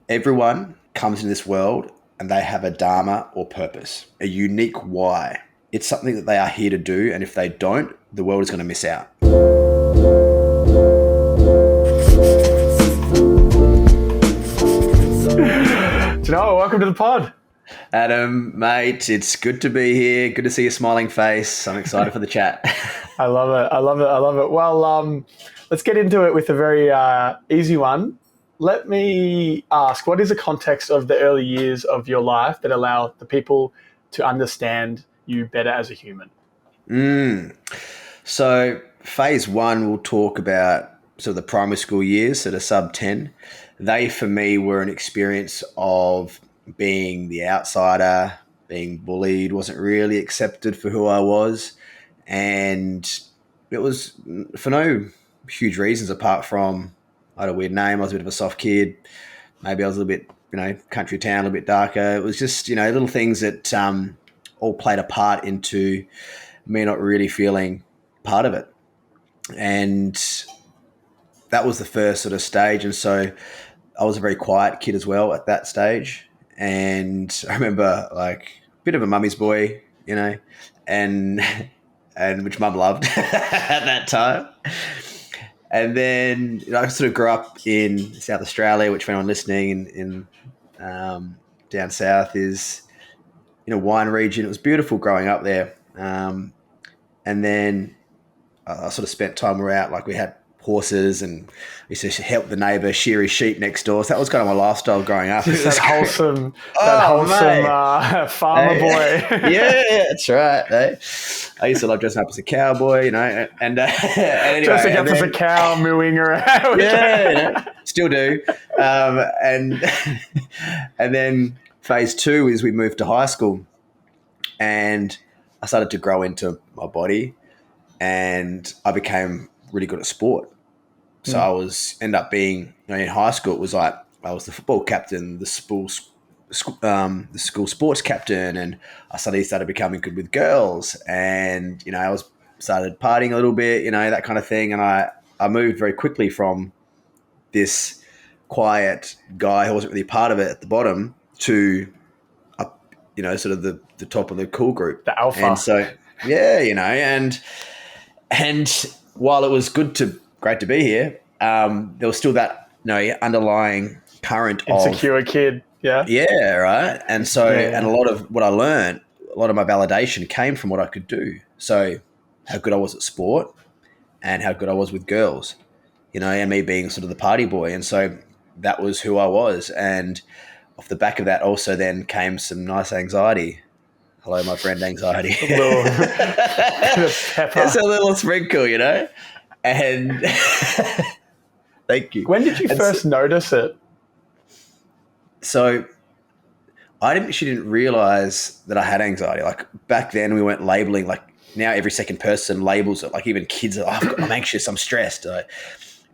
Everyone comes into this world and they have a dharma or purpose, a unique why. It's something that they are here to do, and if they don't, the world is going to miss out. Janoah, welcome to the pod. Adam, mate, it's good to be here. Good to see your smiling face. I'm excited for the chat. I love it. I love it. I love it. Well, let's get into it with a very easy one. Let me ask, what is the context of the early years of your life that allow the people to understand you better as a human? So phase one, we'll talk about sort of the primary school years that are sub 10. They, for me, were an experience of being the outsider, being bullied, wasn't really accepted for who I was. And it was for no huge reasons apart from I had a weird name. I was a bit of a soft kid. Maybe I was a little bit, country town, a little bit darker. It was just, little things that all played a part into me not really feeling part of it. And that was the first sort of stage. And so I was a very quiet kid as well at that stage. And I remember like a bit of a mummy's boy, and and which mum loved at that time. And then I sort of grew up in South Australia, which for anyone listening in down south is in a wine region. It was beautiful growing up there. And then I sort of spent time where out, like we had horses and we used to help the neighbour shear his sheep next door. So that was kind of my lifestyle growing up. Just that wholesome farmer boy. Yeah, that's right. I used to love dressing up as a cowboy, and anyway, dressing up as a cow, mooing around. Yeah, still do. And then phase two is we moved to high school, and I started to grow into my body, and I became really good at sport. So I ended up being, in high school, it was like I was the football captain, the school sports captain, and I started becoming good with girls, and I started partying a little bit, that kind of thing, and I moved very quickly from this quiet guy who wasn't really part of it at the bottom to sort of the top of the cool group, the alpha. And so and while it was great to be here, there was still that underlying current insecure kid. Yeah, right. And so, and a lot of what I learned, a lot of my validation came from what I could do. So how good I was at sport and how good I was with girls, and me being sort of the party boy. And so that was who I was. And off the back of that also then came some nice anxiety. Hello, my friend, anxiety. It's a little sprinkle, and thank you. When did you first notice it? So I didn't realize that I had anxiety. Like back then we weren't labeling, like now every second person labels it. Like even kids are, I'm anxious, I'm stressed.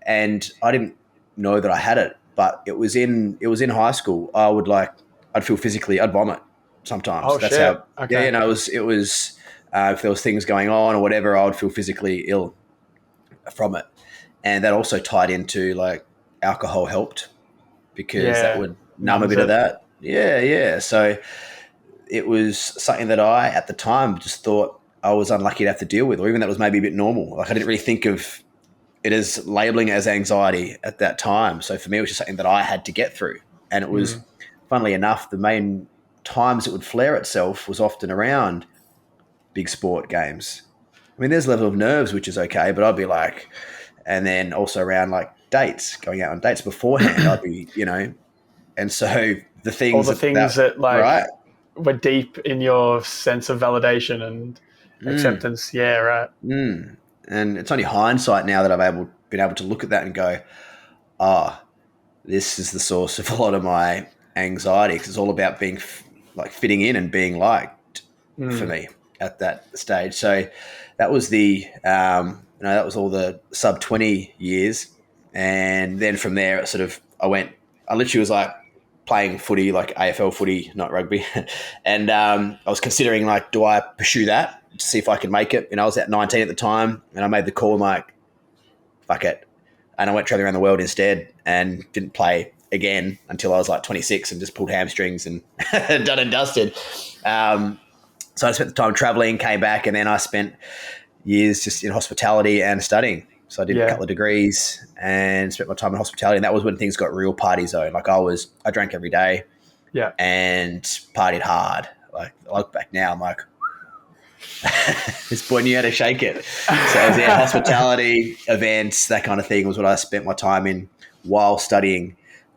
And I didn't know that I had it, but it was in high school. I'd feel I'd vomit sometimes. Oh, that's shit. how, okay. it was, if there was things going on or whatever, I would feel physically ill from it. And that also tied into like alcohol helped because that would numb a bit of that. Yeah. So it was something that I, at the time, just thought I was unlucky to have to deal with, or even that was maybe a bit normal. Like I didn't really think of it as labeling it as anxiety at that time. So for me, it was just something that I had to get through. And it was, funnily enough, the main times it would flare itself was often around big sport games. I mean, there's a level of nerves, which is okay, but I'd be like, and then also around like dates, going out on dates beforehand, I'd be, and so the things, all the things that right, were deep in your sense of validation and acceptance. Yeah, right. And it's only hindsight now that I've been able to look at that and go, this is the source of a lot of my anxiety, because it's all about being fitting in and being liked for me at that stage. So that was that was all the sub 20 years. And then from there, I literally was like playing footy, like AFL footy, not rugby. And I was considering like, do I pursue that to see if I could make it? I was at 19 at the time, and I made the call, like, fuck it. And I went traveling around the world instead and didn't play again until I was like 26 and just pulled hamstrings and done and dusted. So I spent the time traveling, came back, and then I spent years just in hospitality and studying. So I did a Yeah. couple of degrees and spent my time in hospitality. And that was when things got real party zone. Like I drank every day Yeah. and partied hard. Like I look back now, I'm like, this boy knew how to shake it. So it was hospitality, events, that kind of thing was what I spent my time in while studying.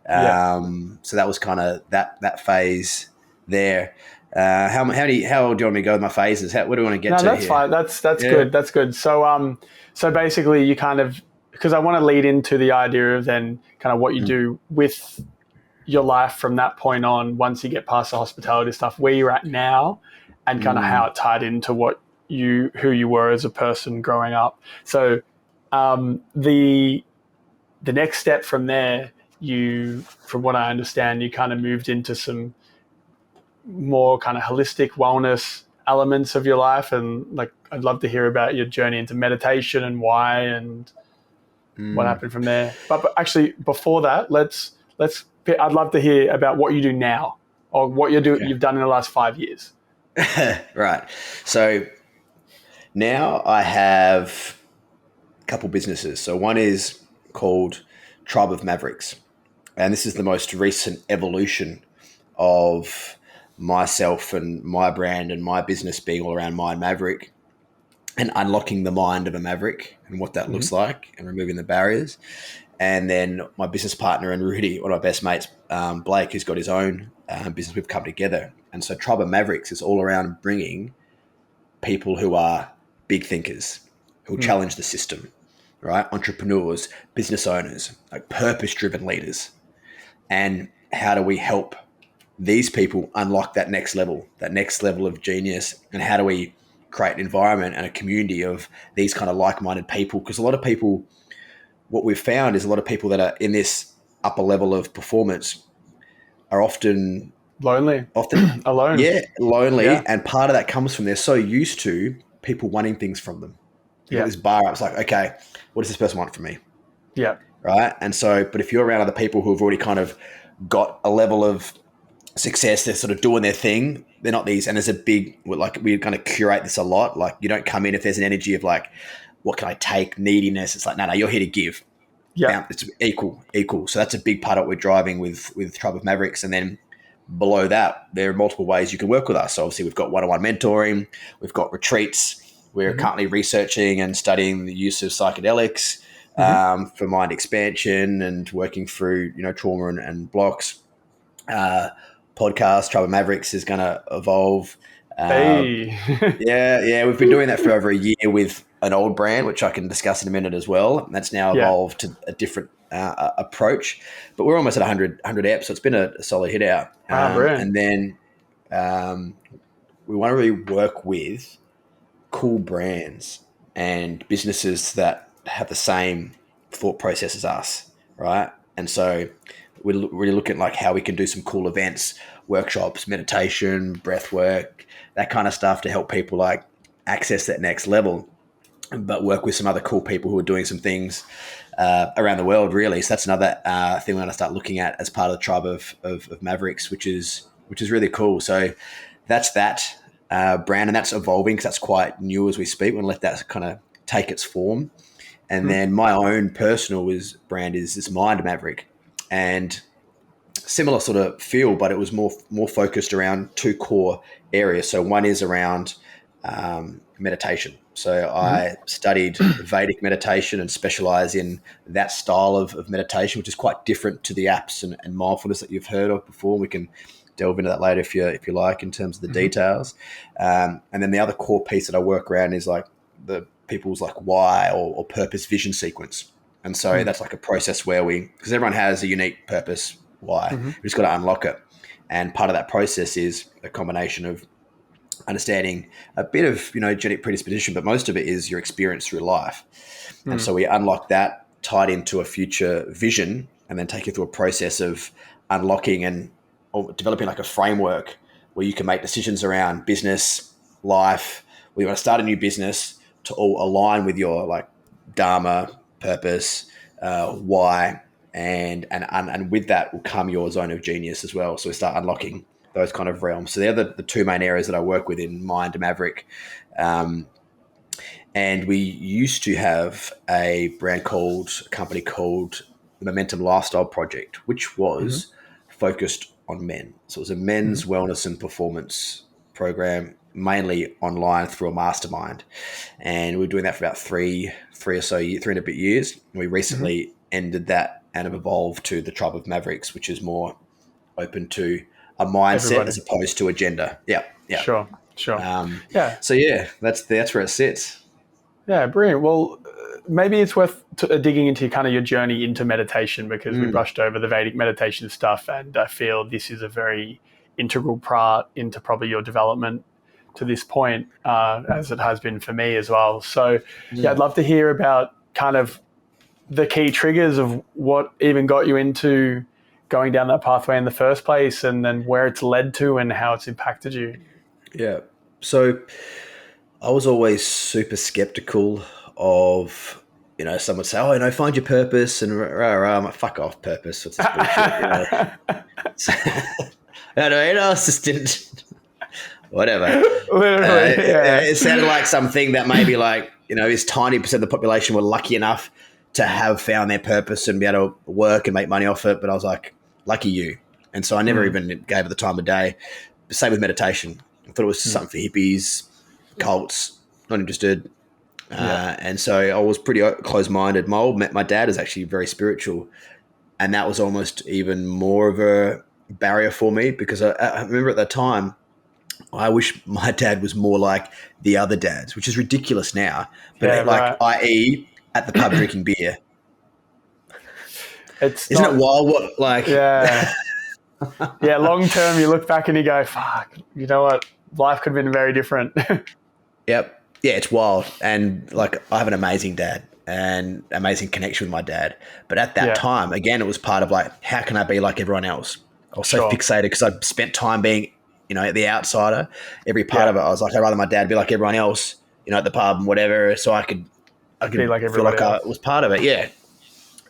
Yeah. So that was kind of that phase there. How old do you want me to go with my phases? What do you want to get No, to that's here? fine. That's Yeah. good. That's good. So basically, you kind of, because I want to lead into the idea of then kind of what you do with your life from that point on. Once you get past the hospitality stuff, where you're at now, and kind of how it tied into who you were as a person growing up. So the next step from there, from what I understand, you kind of moved into some more kind of holistic wellness elements of your life, and like I'd love to hear about your journey into meditation and why and what happened from there. But actually, before that, I'd love to hear about what you do now, or what you've done in the last 5 years. Right. So now I have a couple businesses. So one is called Tribe of Mavericks. And this is the most recent evolution of myself and my brand and my business being all around Mind Maverick and unlocking the mind of a maverick and what that looks like and removing the barriers. And then my business partner and Rudy, one of my best mates, Blake, who's got his own business, we've come together. And so Tribe of Mavericks is all around bringing people who are big thinkers, who challenge the system, right? Entrepreneurs, business owners, like purpose-driven leaders. And how do we help these people unlock that next level of genius? And how do we create an environment and a community of these kind of like-minded people? Because a lot of people, what we've found is a lot of people that are in this upper level of performance are often Lonely, alone. lonely. Yeah. And part of that comes from they're so used to people wanting things from them. You got Yeah. this bar up, it's like, okay, what does this person want from me? Yeah. Right. And so, but if you're around other people who have already kind of got a level of success, they're sort of doing their thing. They're not these, and there's a big, like, we kind of curate this a lot. Like, you don't come in if there's an energy of like, what can I take? Neediness. It's like, no, you're here to give. Yeah. It's equal. So that's a big part of what we're driving with Tribe of Mavericks. And then below that, there are multiple ways you can work with us. So obviously, we've got one-on-one mentoring, we've got retreats. We're currently researching and studying the use of psychedelics for mind expansion and working through, trauma and blocks. Podcast Tribe of Mavericks is going to evolve. Hey. Yeah, we've been doing that for over a year with an old brand, which I can discuss in a minute as well. And that's now Yeah. evolved to a different approach. But we're almost at 100 eps, so it's been a solid hit out. Wow, brilliant. And then we want to really work with cool brands and businesses that have the same thought process as us, right? And so we're really looking at like how we can do some cool events, workshops, meditation, breath work, that kind of stuff to help people like access that next level, but work with some other cool people who are doing some things around the world, really. So that's another thing we're going to start looking at as part of the Tribe of Mavericks, which is really cool. So that's that brand, and that's evolving because that's quite new as we speak. We're going to let that kind of take its form. And then my own personal brand is this Mind Maverick, and similar sort of feel, but it was more focused around two core areas. So one is around meditation. So I studied Vedic meditation and specialize in that style of meditation, which is quite different to the apps and mindfulness that you've heard of before. We can delve into that later if you like in terms of the details. And then the other core piece that I work around is like the people's like why or purpose vision sequence. And so that's like a process where because everyone has a unique purpose, why, we just got to unlock it. And part of that process is a combination of understanding a bit of, genetic predisposition, but most of it is your experience through life. And so we unlock that tied into a future vision and then take you through a process of unlocking or developing like a framework where you can make decisions around business, life, where you want to start a new business to all align with your like dharma, purpose, why, and with that will come your zone of genius as well. So we start unlocking those kind of realms. So they're the two main areas that I work with in Mind Maverick. And we used to have a company called the Momentum Lifestyle Project, which Mm-hmm. was focused on men. So it was a Mm-hmm. men's wellness and performance program, mainly online through a mastermind. And we were doing that for about three and a bit years. We Mm-hmm. recently ended that and have evolved to the Tribe of Mavericks, which is more open to a mindset Everybody. as opposed to a gender. Yeah, yeah. Sure. Sure. Um, Yeah. so yeah, that's where it sits. Yeah, brilliant. Well, maybe it's worth digging into kind of your journey into meditation, because we Mm, brushed over the Vedic meditation stuff, and I feel this is a very integral part into probably your development to this point, as it has been for me as well. So, yeah, I'd mm. love to hear about kind of the key triggers of what even got you into going down that pathway in the first place, and then where it's led to and how it's impacted you. Yeah. So I was always super skeptical of, someone would say, "Oh, find your purpose," and rah, rah. I'm like, "Fuck off, purpose. What's this bullshit?" So, I don't know. I just didn't. Whatever. Literally, yeah. It sounded like something that maybe this tiny percent of the population were lucky enough to have found their purpose and be able to work and make money off it. But I was like, lucky you. And so I never Mm, even gave it the time of day. Same with meditation. I thought it was mm, something for hippies, cults, not interested. yeah. And so I was pretty close-minded. My dad is actually very spiritual, and that was almost even more of a barrier for me, because I remember at that time I wish my dad was more like the other dads, which is ridiculous now. Yeah, But like, right. i.e., at the pub drinking beer, It's isn't it not, wild? What like? yeah. Yeah, long term, you look back and you go, fuck, you know what? Life could have been very different. Yep, yeah, it's wild. And like, I have an amazing dad and amazing connection with my dad. But at that Yeah, time, again, it was part of like, how can I be like everyone else? I was so sure. fixated because I'd spent time being, the outsider. Every part Yeah, of it, I was like, I'd rather my dad be like everyone else, at the pub and whatever, so I be could like feel everybody like I else. was part of it. Yeah.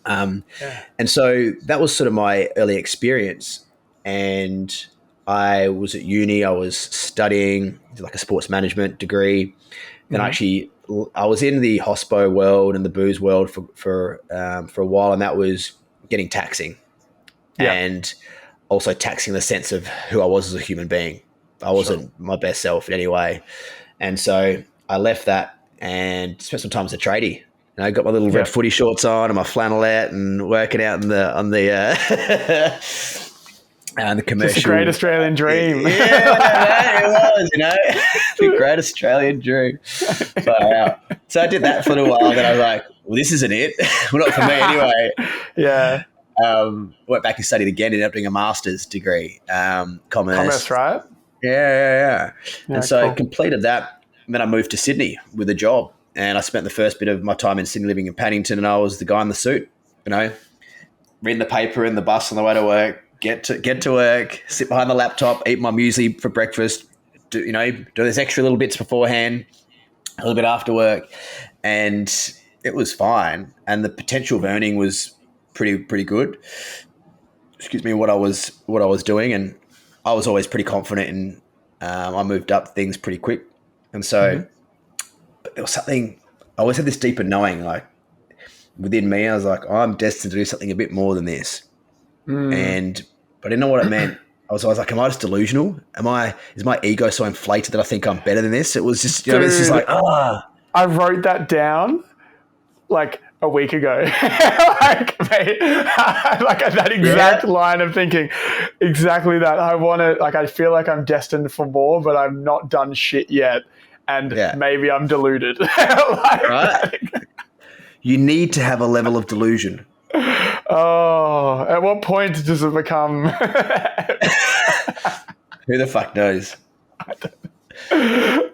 Um, Yeah. and so that was sort of my early experience. And I was at uni, I was studying like a sports management degree. Then Mm-hmm. I was in the hospo world and the booze world for a while, and that was getting taxing, Yeah, and also taxing the sense of who I was as a human being. I sure. wasn't my best self in any way. And so I left that and spent some time as a tradie. Got my little red Yeah. footy shorts on and my flannelette and working out in the on the and the Just a great commercial. Australian dream. Yeah, man, it was, the great Australian dream. Far out. So I did that for a little while. Then I was like, well, this isn't it. Well, not for me anyway. Yeah. Went back and studied again, ended up doing a master's degree, Commerce, commerce. right? Yeah, yeah, yeah. And Yeah, so I cool. completed that. And then I moved to Sydney with a job. And I spent the first bit of my time in Sydney living in Paddington, and I was the guy in the suit, reading the paper in the bus on the way to work, get to work, sit behind the laptop, eat my muesli for breakfast, do those extra little bits beforehand, a little bit after work. And it was fine. And the potential of earning was pretty good. Excuse me, what I was doing. And I was always pretty confident, and I moved up things pretty quick. And so, Mm-hmm. but there was something, I always had this deeper knowing, like within me, I was like, I'm destined to do something a bit more than this. Mm. But I didn't know what it meant. I was always like, am I just delusional? Is my ego so inflated that I think I'm better than this? It was just, it's just like, Dude, I wrote that down like a week ago. Like, mate, like that yeah, exact line of thinking, exactly that. I want to, like, I feel like I'm destined for more, but I'm not done shit yet. And yeah, maybe I'm deluded. Like right. that. You need to have a level of delusion. Oh, at what point does it become? Who the fuck knows? I think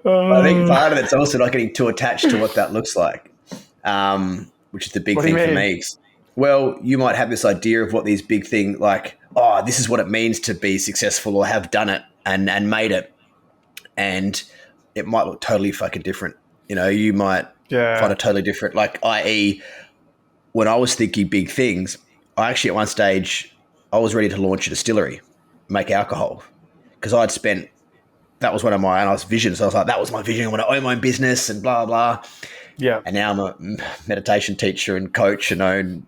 Oh, part of it's also not getting too attached to what that looks like, which is the big what do you thing for mean? me. Well, you might have this idea of what these big things like, oh, this is what it means to be successful or have done it and made it. And it might look totally fucking different. You might find Yeah. a totally different, like, i.e., when I was thinking big things, I actually at one stage I was ready to launch a distillery, make alcohol, because I'd spent that was one of my visions. So I was like, that was my vision. I want to own my own business and blah blah. Yeah. And now I'm a meditation teacher and coach and own,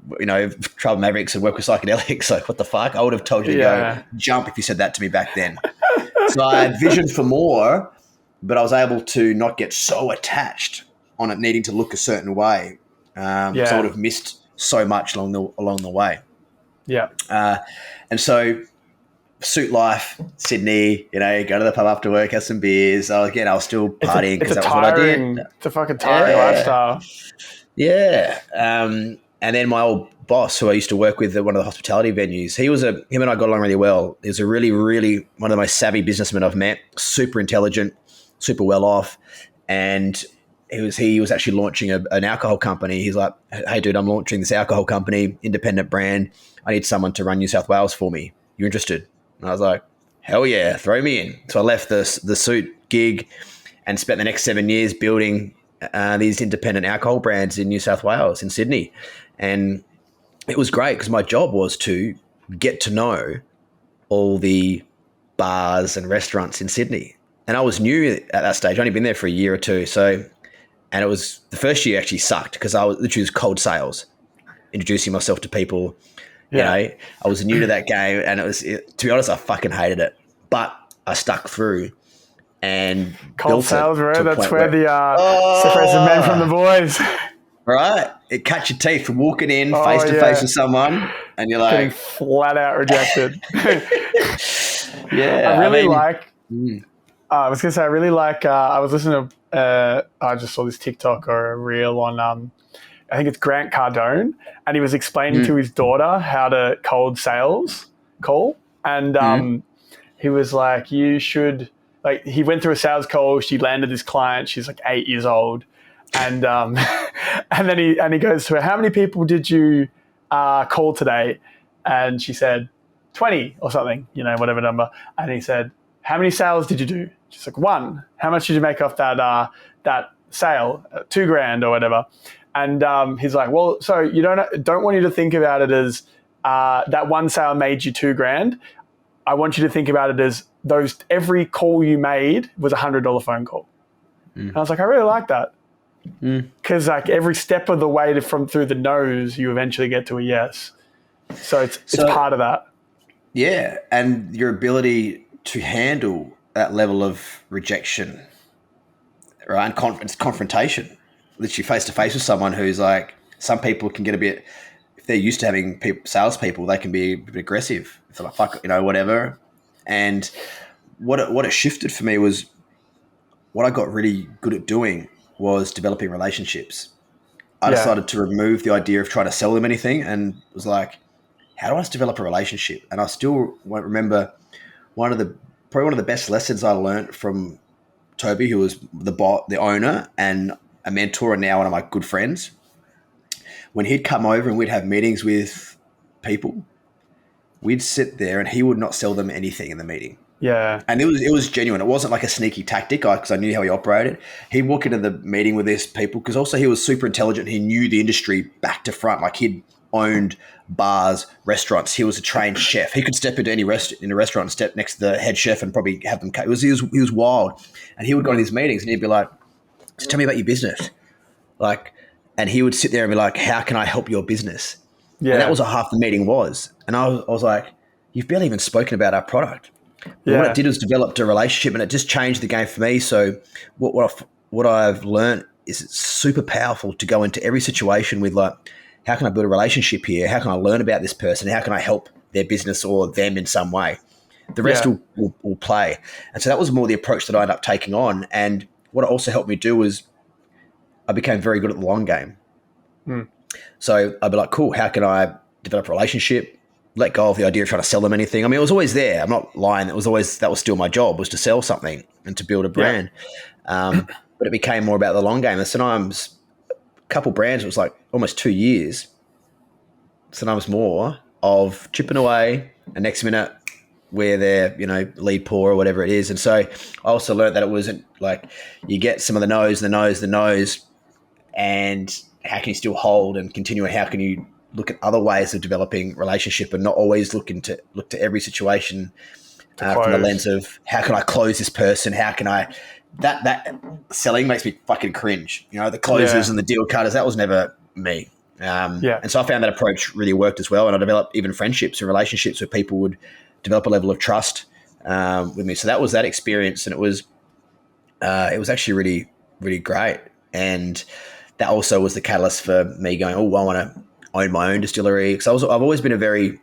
Trouble Mavericks and work with psychedelics. Like, what the fuck? I would have told you to go jump if you said that to me back then. So I had vision for more, but I was able to not get so attached on it needing to look a certain way. So I would have missed so much along the way. Yeah. And so suit life, Sydney, go to the pub after work, have some beers. I was still partying because that was what I did. It's a fucking tiring lifestyle. Yeah. And then my old boss, who I used to work with at one of the hospitality venues, him and I got along really well. He was a really, really one of the most savvy businessmen I've met, super intelligent, super well off. And he was actually launching an alcohol company. He's like, hey, dude, I'm launching this alcohol company, independent brand. I need someone to run New South Wales for me. You interested? And I was like, hell yeah, throw me in. So I left the suit gig and spent the next 7 years building these independent alcohol brands in New South Wales, in Sydney. And it was great because my job was to get to know all the bars and restaurants in Sydney. And I was new at that stage. I'd only been there for a year or two. And it was the first year actually sucked because I was literally cold sales, introducing myself to people. I was new to that game, and to be honest, I fucking hated it. But I stuck through and cold sales, bro. That's where separates the men from the boys. Right? It cuts your teeth from walking in face to face with someone, and you're like getting flat out rejected. Yeah, I was gonna say I really like. I was listening to. I just saw this TikTok or a reel on. I think it's Grant Cardone, and he was explaining to his daughter how to cold sales call, and he was like, "You should." Like, he went through a sales call. She landed this client. She's like 8 years old, and and then he goes to her, "How many people did you call today?" And she said 20 or something, whatever number. And he said, "How many sales did you do?" She's like, 1. "How much did you make off that sale? $2,000 or whatever." And he's like, "Well, so you don't want you to think about it as that one sale made you $2,000. I want you to think about it as every call you made was $100 phone call." And I was like, I really like that. Because like every step of the way through the no's, you eventually get to a yes. So it's part of that. Yeah, and your ability to handle that level of rejection, right, and confrontation, literally face to face with someone who's like, some people can get a bit, if they're used to having salespeople, they can be a bit aggressive. If they're like, fuck, whatever. And what it shifted for me was, what I got really good at doing was developing relationships. I decided to remove the idea of trying to sell them anything, and was like, how do I just develop a relationship? And I still won't remember probably one of the best lessons I learned from Toby, who was the owner and a mentor, and now one of my good friends. When he'd come over and we'd have meetings with people, we'd sit there and he would not sell them anything in the meeting. Yeah. And it was genuine. It wasn't like a sneaky tactic because I knew how he operated. He'd walk into the meeting with these people because also he was super intelligent. He knew the industry back to front. Like, he'd owned bars, restaurants. He was a trained chef. He could step into any in a restaurant and step next to the head chef and probably have them cut. He was wild. And he would go to these meetings and he'd be like, "So tell me about your business." Like, and he would sit there and be like, "How can I help your business?" Yeah. And that was what half the meeting was. And I was like, "You've barely even spoken about our product." But what it did was developed a relationship, and it just changed the game for me. So what I've learned is it's super powerful to go into every situation with like, how can I build a relationship here? How can I learn about this person? How can I help their business or them in some way? The rest will play. And so that was more the approach that I ended up taking on. And what it also helped me do was I became very good at the long game. So I'd be like, cool, how can I develop a relationship? Let go of the idea of trying to sell them anything. I mean, it was always there. I'm not lying. That was still my job, was to sell something and to build a brand. But it became more about the long game. And sometimes a couple brands, it was like almost 2 years, sometimes more, of chipping away, and next minute where they're, lead poor or whatever it is. And so I also learned that it wasn't like you get some of the no's, and how can you still hold and continue, and how can you look at other ways of developing relationship and not always look to every situation from the lens of how can I close this person? How can I that selling makes me fucking cringe. The closers and the deal cutters, that was never me. And so I found that approach really worked as well. And I developed even friendships and relationships where people would develop a level of trust with me. So that was that experience. And it was actually really, really great. And that also was the catalyst for me going, I want to own my own distillery. Because I've always been a very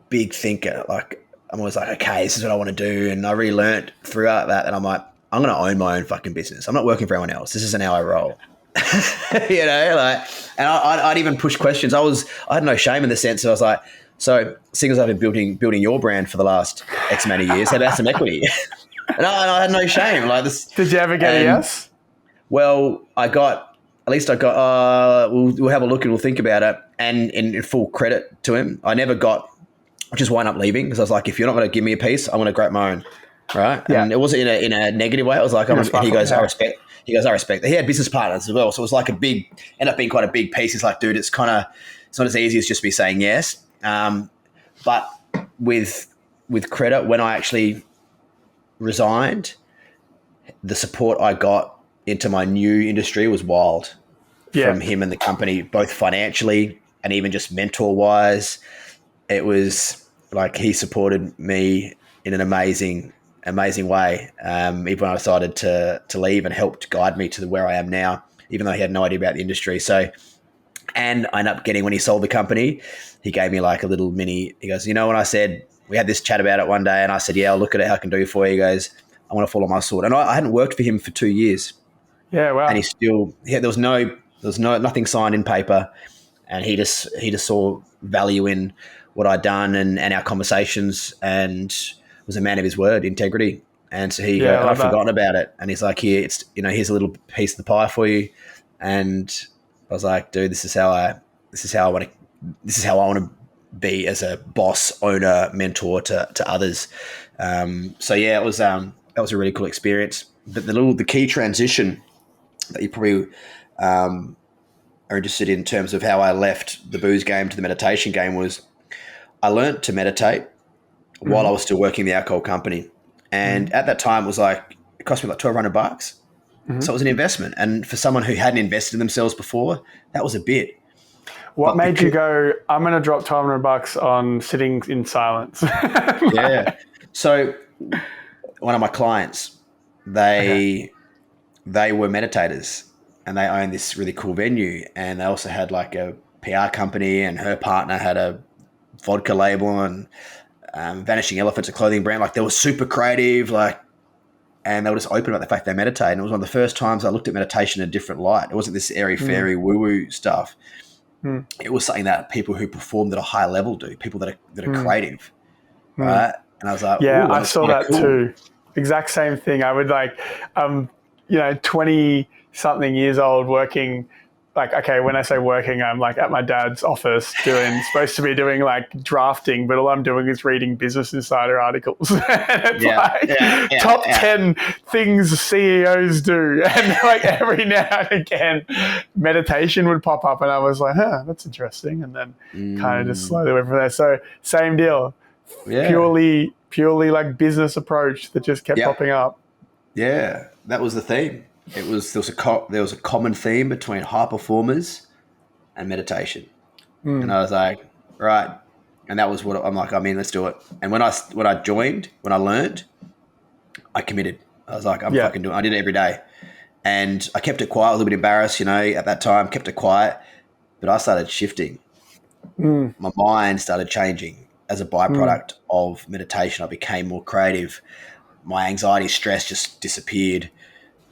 big thinker. Like, I'm always like, okay, this is what I want to do. And I really learnt throughout that I'm like, I'm going to own my own fucking business. I'm not working for anyone else. This isn't how I roll. And I'd even push questions. I had no shame in the sense that I was like, so seeing as I've been building your brand for the last X amount of years, how about some equity? and I had no shame. Like this. Did you ever get a yes? Well, we'll have a look and we'll think about it. And in full credit to him, I just wound up leaving because I was like, if you're not going to give me a piece, I'm going to grab my own. Right. Yeah. And it wasn't in a negative way. I was like, he goes, I respect that. He had business partners as well. So it was like ended up being quite a big piece. He's like, dude, it's not as easy as just me saying yes. But with credit, when I actually resigned, the support I got into my new industry was wild from him and the company, both financially and even just mentor wise. It was like he supported me in an amazing way. Even when I decided to leave, and helped guide me to where I am now, even though he had no idea about the industry. So, and I ended up getting, when he sold the company, he gave me like a little mini, he goes, when I said, we had this chat about it one day and I said, yeah, I'll look at it, how I can do it for you. He goes, I want to follow my sword. And I hadn't worked for him for 2 years. Yeah. Wow. And there was nothing signed in paper. And he just saw value in what I'd done and our conversations, and was a man of his word, integrity. And so I'd forgotten about it. And he's like, here, it's, here's a little piece of the pie for you. And I was like, dude, this is how I want to be as a boss, owner, mentor to others. It was that was a really cool experience. But the key transition that you probably are interested in terms of how I left the booze game to the meditation game was, I learned to meditate while I was still working the alcohol company. And at that time, it cost me like $1,200. So it was an investment. And for someone who hadn't invested in themselves before, that was a bit. What made you go, I'm going to drop $1,200 on sitting in silence? Yeah. So one of my clients, they were meditators, and they owned this really cool venue. And they also had like a PR company, and her partner had a vodka label, and Vanishing Elephants, a clothing brand. Like, they were super creative, and they were just open about the fact they meditate. And it was one of the first times I looked at meditation in a different light. It wasn't this airy-fairy woo-woo stuff. It was something that people who performed at a high level do, people that are creative, right? And I was like, yeah, I saw that cool too. Exact same thing. I would 20-something years old working. Like, okay, when I say working, I'm like at my dad's office supposed to be doing like drafting, but all I'm doing is reading Business Insider articles. It's top 10 things CEOs do. And like every now and again, meditation would pop up, and I was like, that's interesting. And then kind of just slowly went from there. So same deal, purely like business approach that just kept popping up. Yeah, that was the theme. There was a common theme between high performers and meditation, and I was like, right, and that was what I'm like. I mean, let's do it. And when I joined, when I learned, I committed. I was like, I'm fucking doing. I did it every day, and I kept it quiet. I was a little bit embarrassed, at that time. Kept it quiet, but I started shifting. My mind started changing as a byproduct of meditation. I became more creative. My anxiety, stress just disappeared.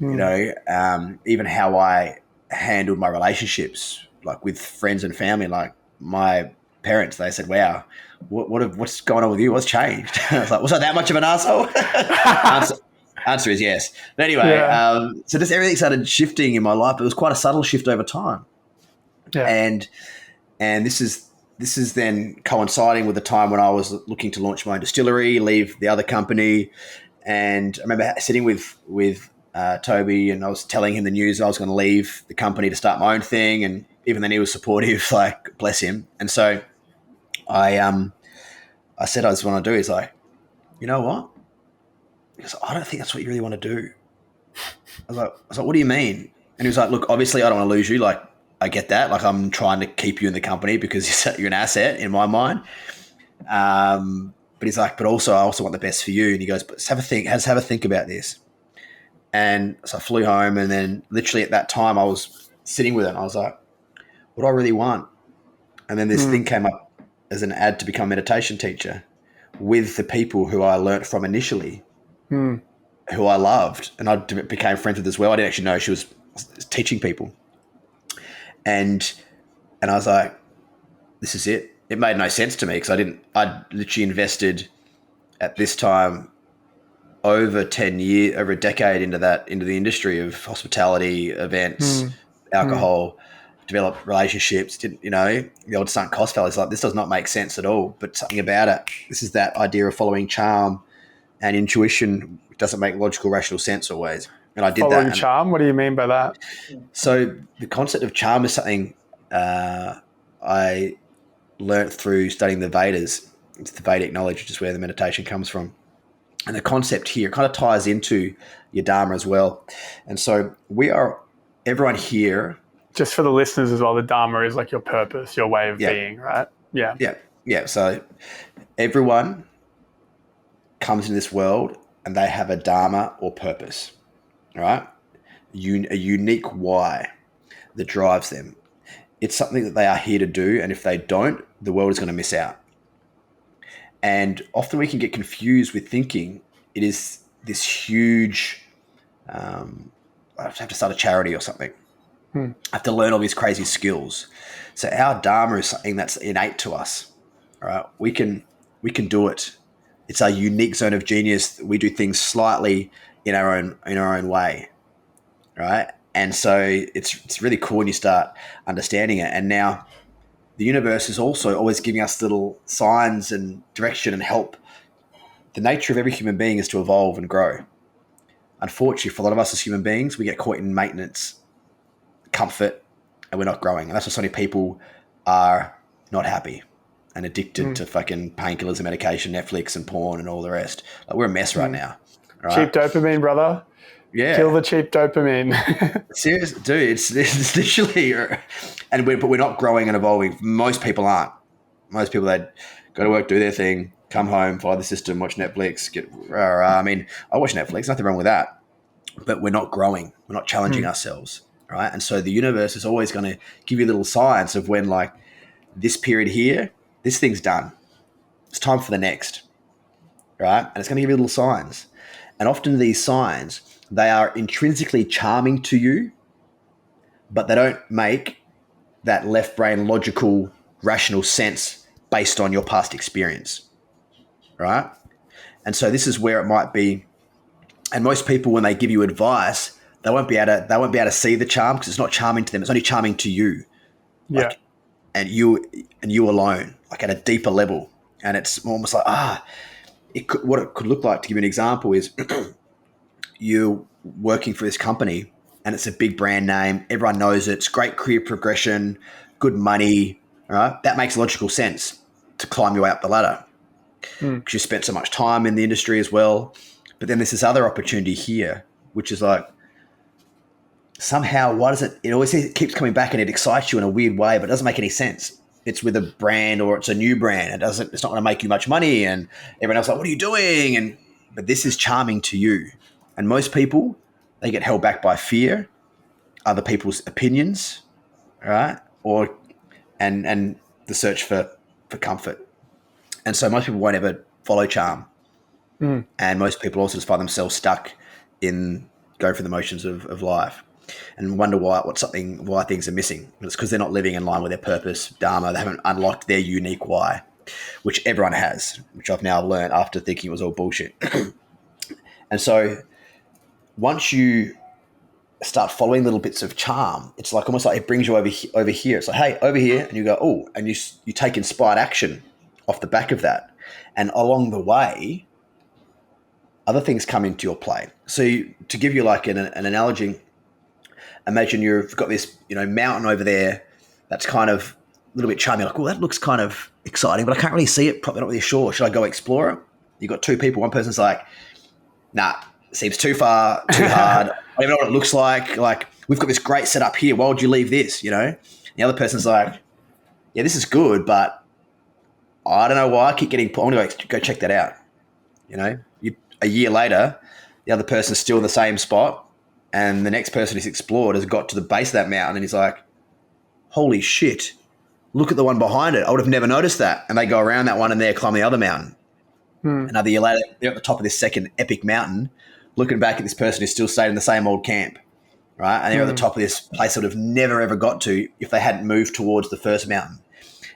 Even how I handled my relationships, like with friends and family, like my parents, they said, wow, what's going on with you? What's changed? I was like, was I that much of an asshole? Answer is yes. But anyway, so just everything started shifting in my life. It was quite a subtle shift over time. Yeah. And this is then coinciding with the time when I was looking to launch my own distillery, leave the other company. And I remember sitting with Toby, and I was telling him the news I was going to leave the company to start my own thing, and even then he was supportive, like bless him. And so I said I just want to do. He's like, you know what? Because I don't think that's what you really want to do. I was like, what do you mean? And he was like, look, obviously I don't want to lose you. Like, I get that. Like, I'm trying to keep you in the company because you're an asset in my mind. But he's like, but also I also want the best for you. And he goes, but have a think about this. And so I flew home, and then literally at that time I was sitting with it, and I was like, what do I really want? And then this thing came up as an ad to become a meditation teacher with the people who I learnt from initially, who I loved, and I became friends with as well. I didn't actually know she was teaching people. And I was like, this is it. It made no sense to me because I'd literally invested at this time over 10 years, over a decade into the industry of hospitality, events, alcohol, developed relationships, the old sunk cost fallacy. Like, this does not make sense at all, but something about it. This is that idea of following charm and intuition. Doesn't make logical, rational sense always. And I did Following that. charm? What do you mean by that? So the concept of charm is something I learnt through studying the Vedas. It's the Vedic knowledge, which is where the meditation comes from. And the concept here kind of ties into your Dharma as well. And so everyone here. Just for the listeners as well, the Dharma is like your purpose, your way of being, right? Yeah. Yeah. Yeah. So everyone comes into this world and they have a Dharma or purpose, right? A unique why that drives them. It's something that they are here to do. And if they don't, the world is going to miss out. And often we can get confused with thinking it is this huge, I have to start a charity or something. I have to learn all these crazy skills. So our Dharma is something that's innate to us. All right. We can do it. It's our unique zone of genius. We do things slightly in our own way. Right. And so it's really cool when you start understanding it. And now the universe is also always giving us little signs and direction and help. The nature of every human being is to evolve and grow. Unfortunately, for a lot of us as human beings, we get caught in maintenance, comfort, and we're not growing. And that's why so many people are not happy and addicted to fucking painkillers and medication, Netflix and porn and all the rest. Like, we're a mess right now. Right? Cheap dopamine, brother. Yeah. Kill the cheap dopamine. Serious, dude. It's literally, but we're not growing and evolving. Most people aren't. Most people, they go to work, do their thing, come home, follow the system, watch Netflix. I mean, I watch Netflix. Nothing wrong with that. But we're not growing. We're not challenging ourselves, right? And so the universe is always going to give you little signs of when, like, this period here, this thing's done. It's time for the next, right? And it's going to give you little signs. And often these signs, they are intrinsically charming to you, but they don't make that left brain logical, rational sense based on your past experience, right? And so this is where it might be. And most people, when they give you advice, they won't be able to see the charm because it's not charming to them. It's only charming to you, Yeah. and you alone, like at a deeper level. And it's almost like what it could look like. To give you an example is you're working for this company and it's a big brand name. Everyone knows it. It's great career progression, good money, right? That makes logical sense to climb your way up the ladder because you spent so much time in the industry as well. But then there's this other opportunity here, which is like, somehow, why does it always keeps coming back and it excites you in a weird way, but it doesn't make any sense. It's with a brand or it's a new brand. It's not going to make you much money. And everyone else is like, what are you doing? But this is charming to you. And most people, they get held back by fear, other people's opinions, right? And the search for comfort. And so most people won't ever follow charm. And most people also just find themselves stuck in going through the motions of life and wonder why things are missing. It's because they're not living in line with their purpose, Dharma. They haven't unlocked their unique why, which everyone has, which I've now learned after thinking it was all bullshit. And so once you start following little bits of charm, it's like almost like it brings you over here. It's like, hey, over here. And you go, oh, and you take inspired action off the back of that. And along the way, other things come into your play. So to give you like an analogy, imagine you've got this, mountain over there that's kind of a little bit charming. Like, oh, that looks kind of exciting, but I can't really see it. Probably not really sure. Should I go explore it? You've got two people. One person's like, nah, seems too far, too hard. I don't even know what it looks like. Like, we've got this great setup here. Why would you leave this, The other person's like, yeah, this is good, but I don't know why I keep getting put. I'm going to go check that out. A year later, the other person's still in the same spot, and the next person who's explored has got to the base of that mountain, and he's like, holy shit, look at the one behind it. I would have never noticed that. And they go around that one and they're climbing the other mountain. Another year later, they're at the top of this second epic mountain, looking back at this person who's still stayed in the same old camp, right? And they're at the top of this place they would have never, ever got to if they hadn't moved towards the first mountain.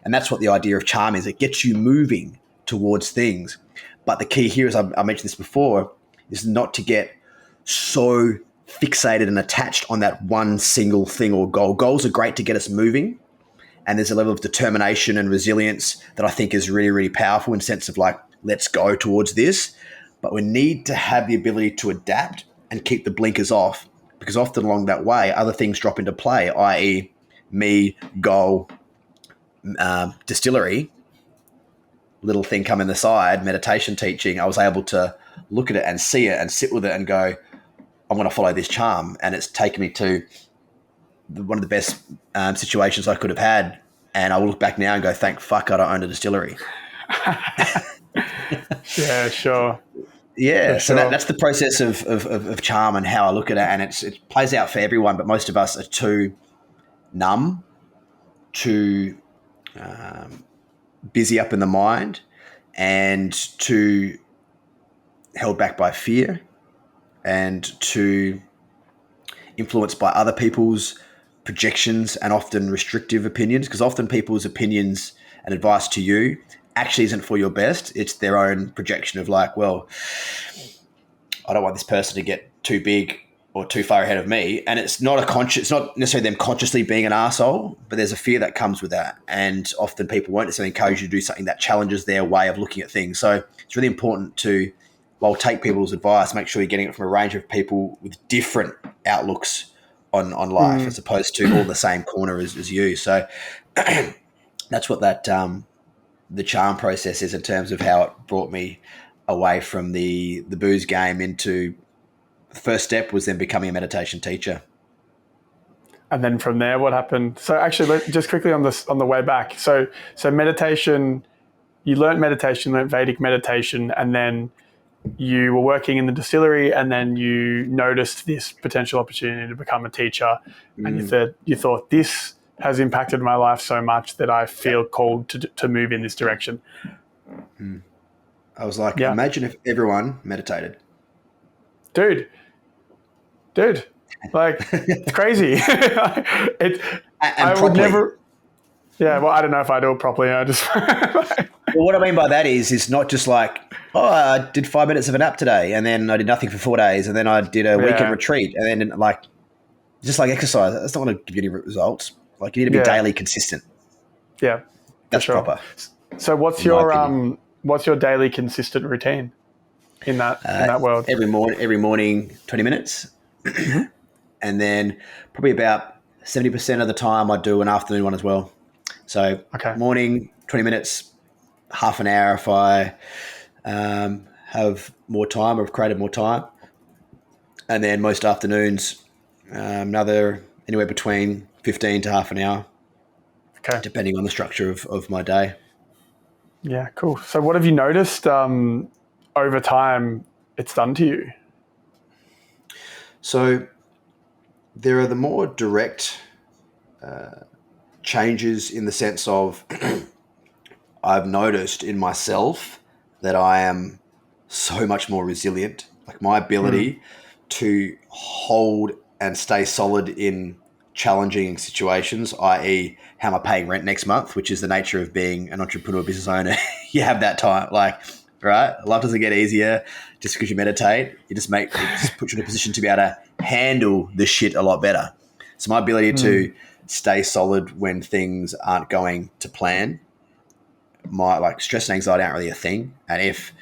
And that's what the idea of charm is. It gets you moving towards things. But the key here, as I mentioned this before, is not to get so fixated and attached on that one single thing or goal. Goals are great to get us moving. And there's a level of determination and resilience that I think is really, really powerful in the sense of like, let's go towards this. But we need to have the ability to adapt and keep the blinkers off, because often along that way, other things drop into play, i.e. me, goal, distillery, little thing come in the side, meditation teaching. I was able to look at it and see it and sit with it and go, I'm going to follow this charm. And it's taken me to one of the best situations I could have had. And I will look back now and go, thank fuck I don't own a distillery. Yeah, sure. Yeah, so that's the process of charm and how I look at it. And it plays out for everyone, but most of us are too numb, too busy up in the mind, and too held back by fear, and too influenced by other people's projections and often restrictive opinions, because often people's opinions and advice to you actually isn't for your best. It's their own projection of like, well, I don't want this person to get too big or too far ahead of me. And it's not necessarily them consciously being an arsehole, but there's a fear that comes with that. And often people won't necessarily encourage you to do something that challenges their way of looking at things. So it's really important to, while take people's advice, make sure you're getting it from a range of people with different outlooks on life, as opposed to all the same corner as you. So that's what that the charm process is in terms of how it brought me away from the booze game into the first step was then becoming a meditation teacher. And then from there, what happened? So actually, just quickly on the way back. So meditation, you learned Vedic meditation, and then you were working in the distillery, and then you noticed this potential opportunity to become a teacher, and you thought this has impacted my life so much that I feel called to move in this direction. I was like, imagine if everyone meditated. Dude, like it's crazy. I would never. Yeah, well, I don't know if I do it properly. I just. Well, what I mean by that is not just like, oh, I did 5 minutes of a nap today, and then I did nothing for 4 days, and then I did a weekend retreat, and then like, just like exercise. That's not going to give you any results. Like, you need to be daily consistent. Yeah, that's proper. So, what's your daily consistent routine in that world? Every morning, 20 minutes, and then probably about 70% of the time I do an afternoon one as well. So, morning, 20 minutes. Half an hour if I have more time or have created more time. And then most afternoons, another anywhere between 15 to half an hour, depending on the structure of my day. Yeah, cool. So what have you noticed over time it's done to you? So there are the more direct changes in the sense of I've noticed in myself that I am so much more resilient. Like my ability to hold and stay solid in challenging situations, i.e. how am I paying rent next month, which is the nature of being an entrepreneur business owner. You have that time, like, right? Life doesn't get easier just because you meditate. It just puts you in a position to be able to handle the shit a lot better. So my ability to stay solid when things aren't going to plan, my like stress and anxiety aren't really a thing. And if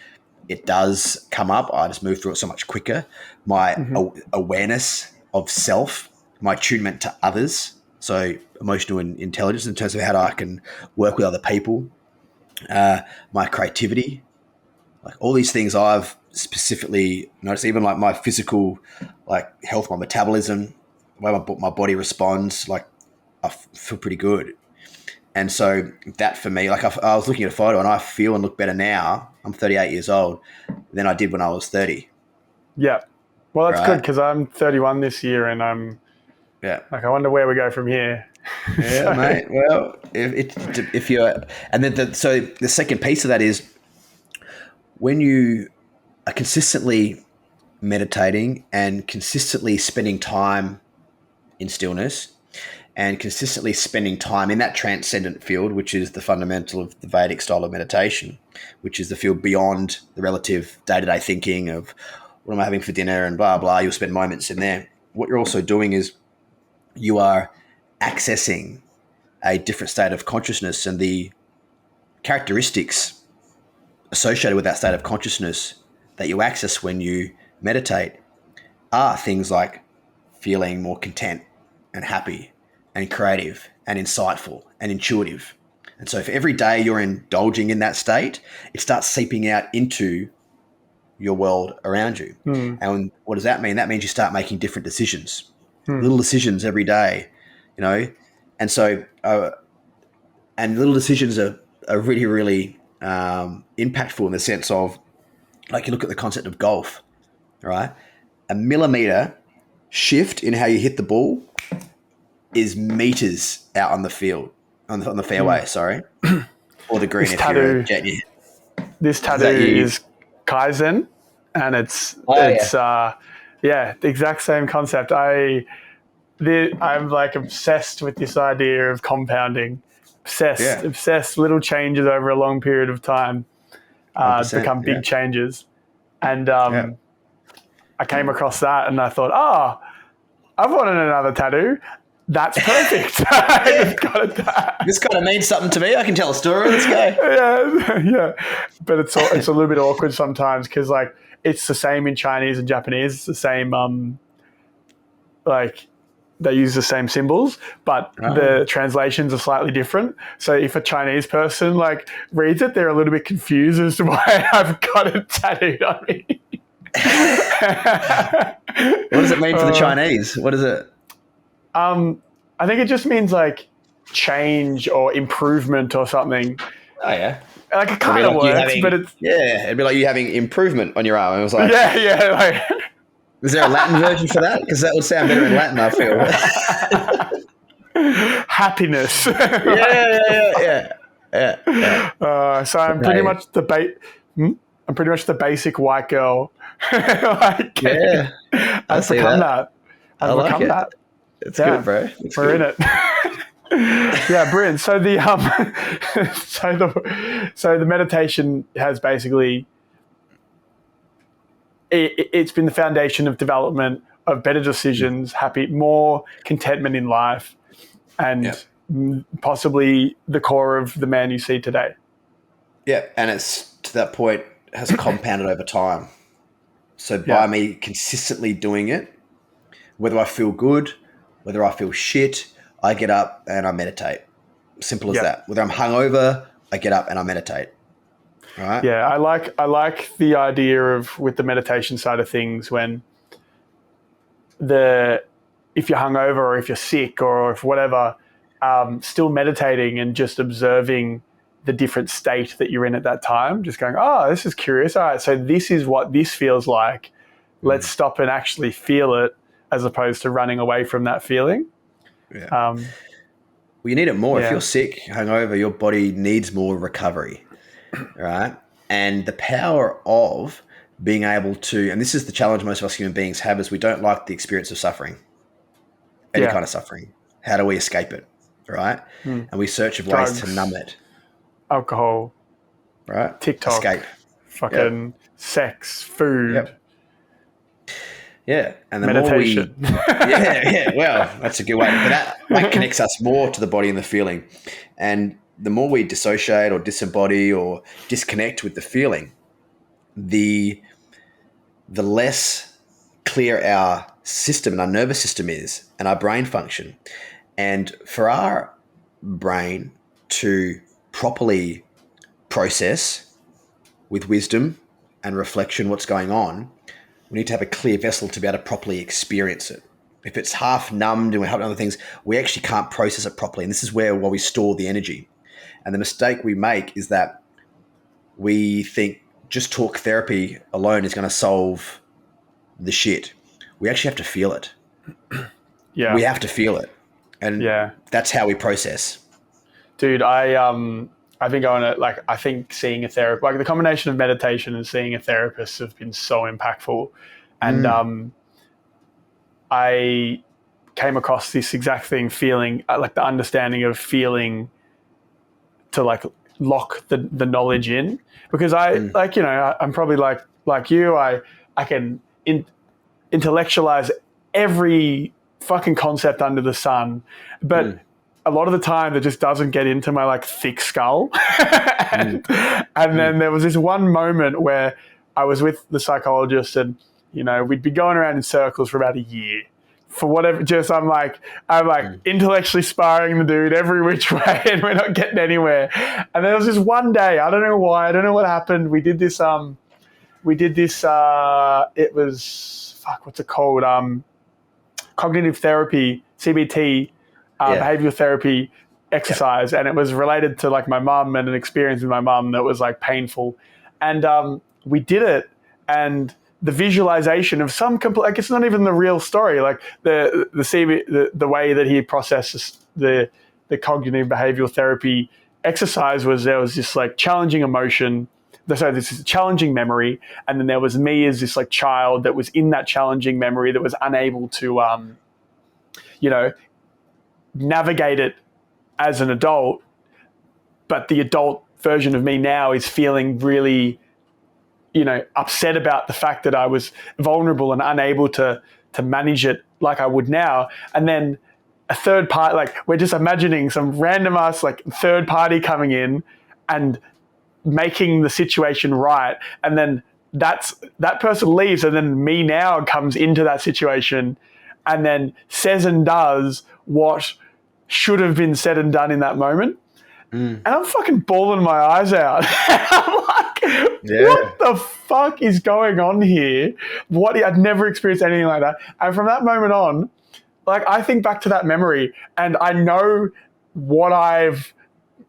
it does come up, I just move through it so much quicker. My awareness of self, my attunement to others, so emotional intelligence in terms of how I can work with other people, my creativity, like all these things I've specifically noticed, even like my physical, like health, my metabolism, the way my body responds, like I feel pretty good. And so that for me, like I was looking at a photo and I feel and look better now. I'm 38 years old than I did when I was 30. Yeah. Well, that's good Right. because I'm 31 this year and I'm Yeah. like, I wonder where we go from here. Yeah, So, mate. Well, if you're, and then so the second piece of that is when you are consistently meditating and consistently spending time in stillness and consistently spending time in that transcendent field, which is the fundamental of the Vedic style of meditation, which is the field beyond the relative day-to-day thinking of what am I having for dinner and blah, blah. You'll spend moments in there. What you're also doing is you are accessing a different state of consciousness, and the characteristics associated with that state of consciousness that you access when you meditate are things like feeling more content and happy and creative and insightful and intuitive. And so if every day you're indulging in that state, it starts seeping out into your world around you. And what does that mean? That means you start making different decisions, little decisions every day, you know? And so, and little decisions are really, really impactful in the sense of, like, you look at the concept of golf, right? A millimeter shift in how you hit the ball is meters out on the field, on the fairway, sorry, or the green this if you're a tattoo, jet. this Is that tattoo you? is Kaizen, and it's Oh, it's yeah. yeah, the exact same concept. I'm like obsessed with this idea of compounding. Yeah. Obsessed. Little changes over a long period of time 100%. become Yeah. big changes, and Yeah. I came across that, and I thought, oh, I've wanted another tattoo. That's perfect. I Yeah. just got it done. This kind of means something to me. I can tell a story. Let's go. Yeah. But it's a little bit awkward sometimes because like it's the same in Chinese and Japanese. It's the same like they use the same symbols, but the translations are slightly different. So if a Chinese person like reads it, they're a little bit confused as to why I've got it tattooed on me. What does it mean for the Chinese? What is it? I think it just means like change or improvement or something. Oh, yeah. Like it kind of works, but it's Yeah, it'd be like you having improvement on your arm. It was like, yeah. Like, is there a Latin version for that? Because that would sound better in Latin, I feel. happiness. Yeah. So I'm pretty much I'm pretty much the basic white girl. Like, Yeah, I I've see become that. that. I like become it. that. It's good, bro. We're in it. Yeah, brilliant. So the so the meditation has basically it's been the foundation of development of better decisions, more contentment in life, and possibly the core of the man you see today. Yeah, and it's to that point has compounded over time. So by me consistently doing it, whether I feel good, whether I feel shit, I get up and I meditate. Simple as that. Whether I'm hungover, I get up and I meditate. All right. Yeah, I like the idea of with the meditation side of things when if you're hungover or if you're sick or if whatever, still meditating and just observing the different state that you're in at that time. Just going, oh, this is curious. All right, so this is what this feels like. Let's stop and actually feel it, as opposed to running away from that feeling. Yeah. Well, you need it more. If you're sick, hungover, your body needs more recovery, right? And the power of being able to, and this is the challenge most of us human beings have, is we don't like the experience of suffering, any kind of suffering. How do we escape it, right? And we search for ways to numb it. Alcohol, right? TikTok, escape, fucking sex, food. Yeah, and the meditation. More well, that's a good way. But that connects us more to the body and the feeling. And the more we dissociate or disembody or disconnect with the feeling, the less clear our system and our nervous system is and our brain function. And for our brain to properly process with wisdom and reflection what's going on, we need to have a clear vessel to be able to properly experience it. If it's half numbed and we're having other things, we actually can't process it properly. And this is where we store the energy. And the mistake we make is that we think just talk therapy alone is going to solve the shit. We actually have to feel it. Yeah. We have to feel it. And that's how we process. Dude, I've been going to, like, I think seeing a therapist, like the combination of meditation and seeing a therapist have been so impactful. And I came across this exact thing, feeling like the understanding of feeling to like lock the knowledge in, because like, you know, I'm probably like you, I can intellectualize every fucking concept under the sun, but a lot of the time that just doesn't get into my like thick skull. and then there was this one moment where I was with the psychologist, and you know, we'd be going around in circles for about a year. For whatever, just I'm like intellectually sparring the dude every which way, and we're not getting anywhere. And there was this one day, I don't know why, I don't know what happened. We did this. It was what's it called? Cognitive therapy, CBT, behavioral therapy exercise, and it was related to like my mum and an experience with my mum that was like painful, and we did it, and the visualization of some like it's not even the real story, like the way that he processes the cognitive behavioral therapy exercise was, there was this like challenging emotion. So this is a challenging memory, and then there was me as this like child that was in that challenging memory that was unable to, you know, navigate it as an adult. But the adult version of me now is feeling really, you know, upset about the fact that I was vulnerable and unable to manage it like I would now. And then a third party, like we're just imagining some random ass like third party coming in and making the situation right, and then that person leaves, and then me now comes into that situation and then says and does what should have been said and done in that moment. And I'm fucking bawling my eyes out. I'm like, what the fuck is going on here? I'd never experienced anything like that. And from that moment on, like I think back to that memory, and I know what I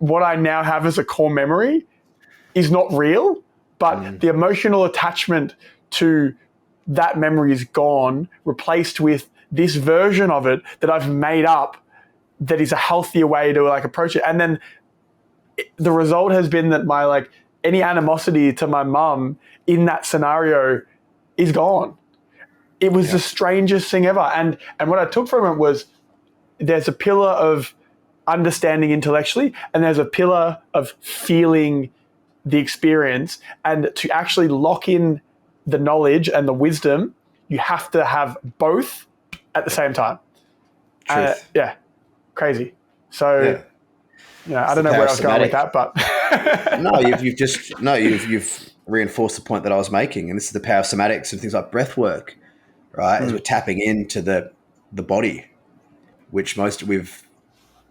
now have as a core memory is not real, but the emotional attachment to that memory is gone, replaced with this version of it that I've made up that is a healthier way to like approach it. And then the result has been that my like any animosity to my mum in that scenario is gone. It was the strangest thing ever. And what I took from it was there's a pillar of understanding intellectually, and there's a pillar of feeling the experience. And to actually lock in the knowledge and the wisdom, you have to have both at the same time. Crazy. So, I don't know where I was going with that, but you've reinforced the point that I was making, and this is the power of somatics and things like breath work, right? As we're tapping into the body, which most we've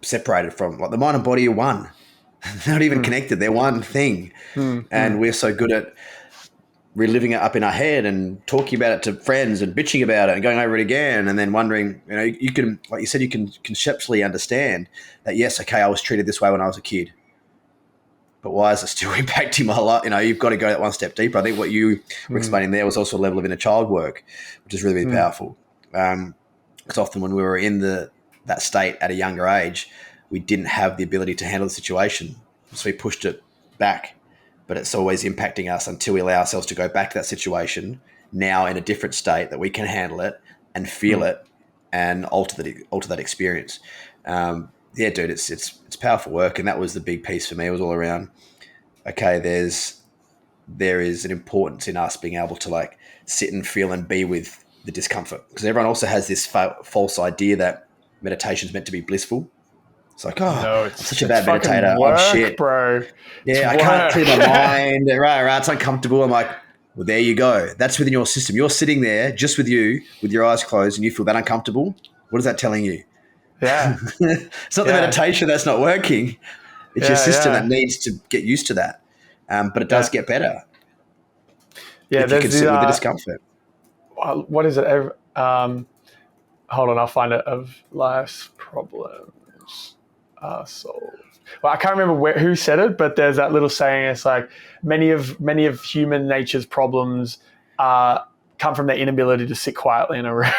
separated from. Like the mind and body are one. They're not even connected. They're one thing. And we're so good at reliving it up in our head and talking about it to friends and bitching about it and going over it again, and then wondering, you know, you can, like you said, you can conceptually understand that, yes, okay, I was treated this way when I was a kid, but why is it still impacting my life? You know, you've got to go that one step deeper. I think what you were explaining there was also a level of inner child work, which is really, really powerful. Because often when we were in that state at a younger age, we didn't have the ability to handle the situation. So we pushed it back, but it's always impacting us until we allow ourselves to go back to that situation now in a different state that we can handle it and feel it and alter that experience. Dude, it's powerful work. And that was the big piece for me. It was all around, okay, there is an importance in us being able to like sit and feel and be with the discomfort, because everyone also has this false idea that meditation is meant to be blissful. It's like, I'm such a bad meditator. Work, I'm shit, bro. Yeah, I can't clear my mind. Right. It's uncomfortable. I'm like, Well, there you go. That's within your system. You're sitting there just with you, with your eyes closed, and you feel that uncomfortable. What is that telling you? Yeah. It's not the Yeah. meditation that's not working. It's your Yeah. system that Yeah. needs to get used to that. But it does Yeah. get better Yeah. if you can There's sit with the the, discomfort. what is it? Hold on, I'll find it. Of life's problems are solved. Well, I can't remember who said it, but there's that little saying. It's like many of human nature's problems come from their inability to sit quietly in a room.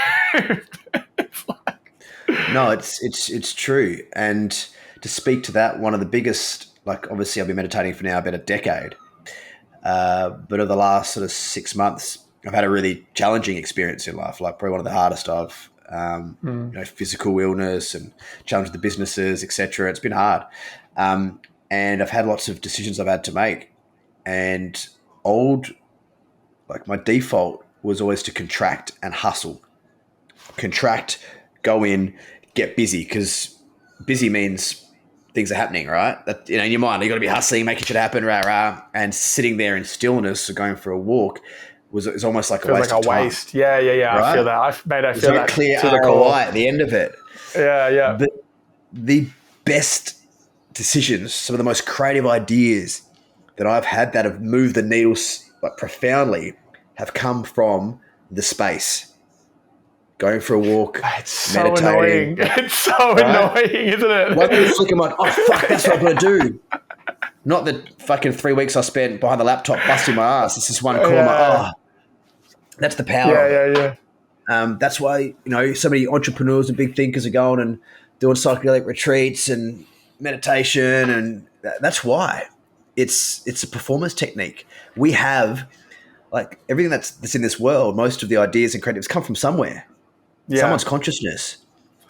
No, it's true. And to speak to that, one of the biggest, like obviously I've been meditating for now about a decade, but over the last sort of 6 months, I've had a really challenging experience in life, like probably one of the hardest I've, physical illness and challenge with the businesses, etc. It's been hard. And I've had lots of decisions I've had to make. And old, like my default was always to contract and hustle. Contract, go in, get busy, because busy means things are happening, right? That, in your mind, you got to be hustling, making shit happen, rah rah, and sitting there in stillness or going for a walk is almost like a Feels waste like of a time, waste. Yeah, yeah, yeah. I feel right? that. I There's feel no that clear to the ROI core. at the end of it. Yeah, yeah. But the best decisions, some of the most creative ideas that I've had that have moved the needle like profoundly, have come from the space. Going for a walk, It's so meditating, annoying. It's so right? annoying, isn't it? One little flick, I'm like, oh fuck, that's what I've got to do. Not the fucking 3 weeks I spent behind the laptop busting my ass. It's just one call. I'm like, Yeah, oh, that's the power yeah, of it. yeah, yeah. That's why so many entrepreneurs and big thinkers are going and doing psychedelic retreats and meditation, and that's why it's a performance technique. We have like everything that's in this world. Most of the ideas and creatives come from somewhere, Yeah. someone's consciousness,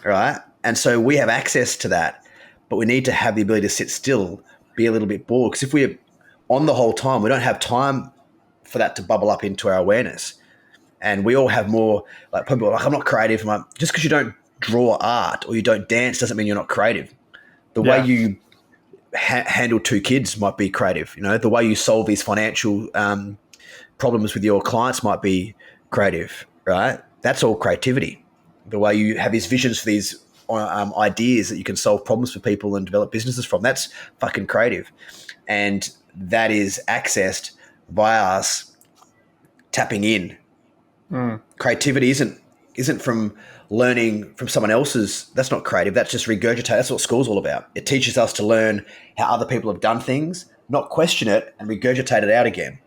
right? And so we have access to that, but we need to have the ability to sit still, be a little bit bored. Because if we're on the whole time, we don't have time for that to bubble up into our awareness. And we all have more, like people are like, I'm not creative. I'm like, just because you don't draw art or you don't dance doesn't mean you're not creative. The way Yeah. you handle two kids might be creative. The way you solve these financial problems with your clients might be creative, right? That's all creativity. The way you have these visions for these ideas that you can solve problems for people and develop businesses from, that's fucking creative. And that is accessed by us tapping in. Creativity isn't from learning from someone else's. That's not creative. That's just regurgitate. That's what school's all about. It teaches us to learn how other people have done things, not question it and regurgitate it out again.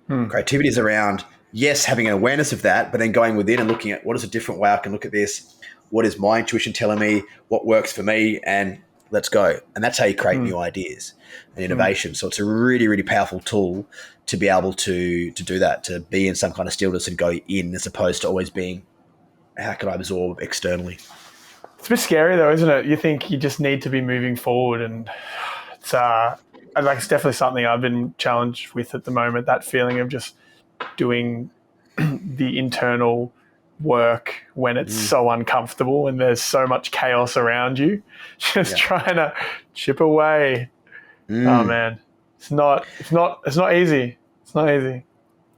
Creativity is around, yes, having an awareness of that, but then going within and looking at what is a different way I can look at this. What is my intuition telling me? What works for me? And let's go. And that's how you create new ideas and innovation. So it's a really, really powerful tool to be able to do that, to be in some kind of stillness and go in, as opposed to always being, how can I absorb externally? It's a bit scary though, isn't it? You think you just need to be moving forward, and it's it's definitely something I've been challenged with at the moment. That feeling of just doing the internal work when it's so uncomfortable and there's so much chaos around you, just trying to chip away. Oh man, it's not easy. It's not easy.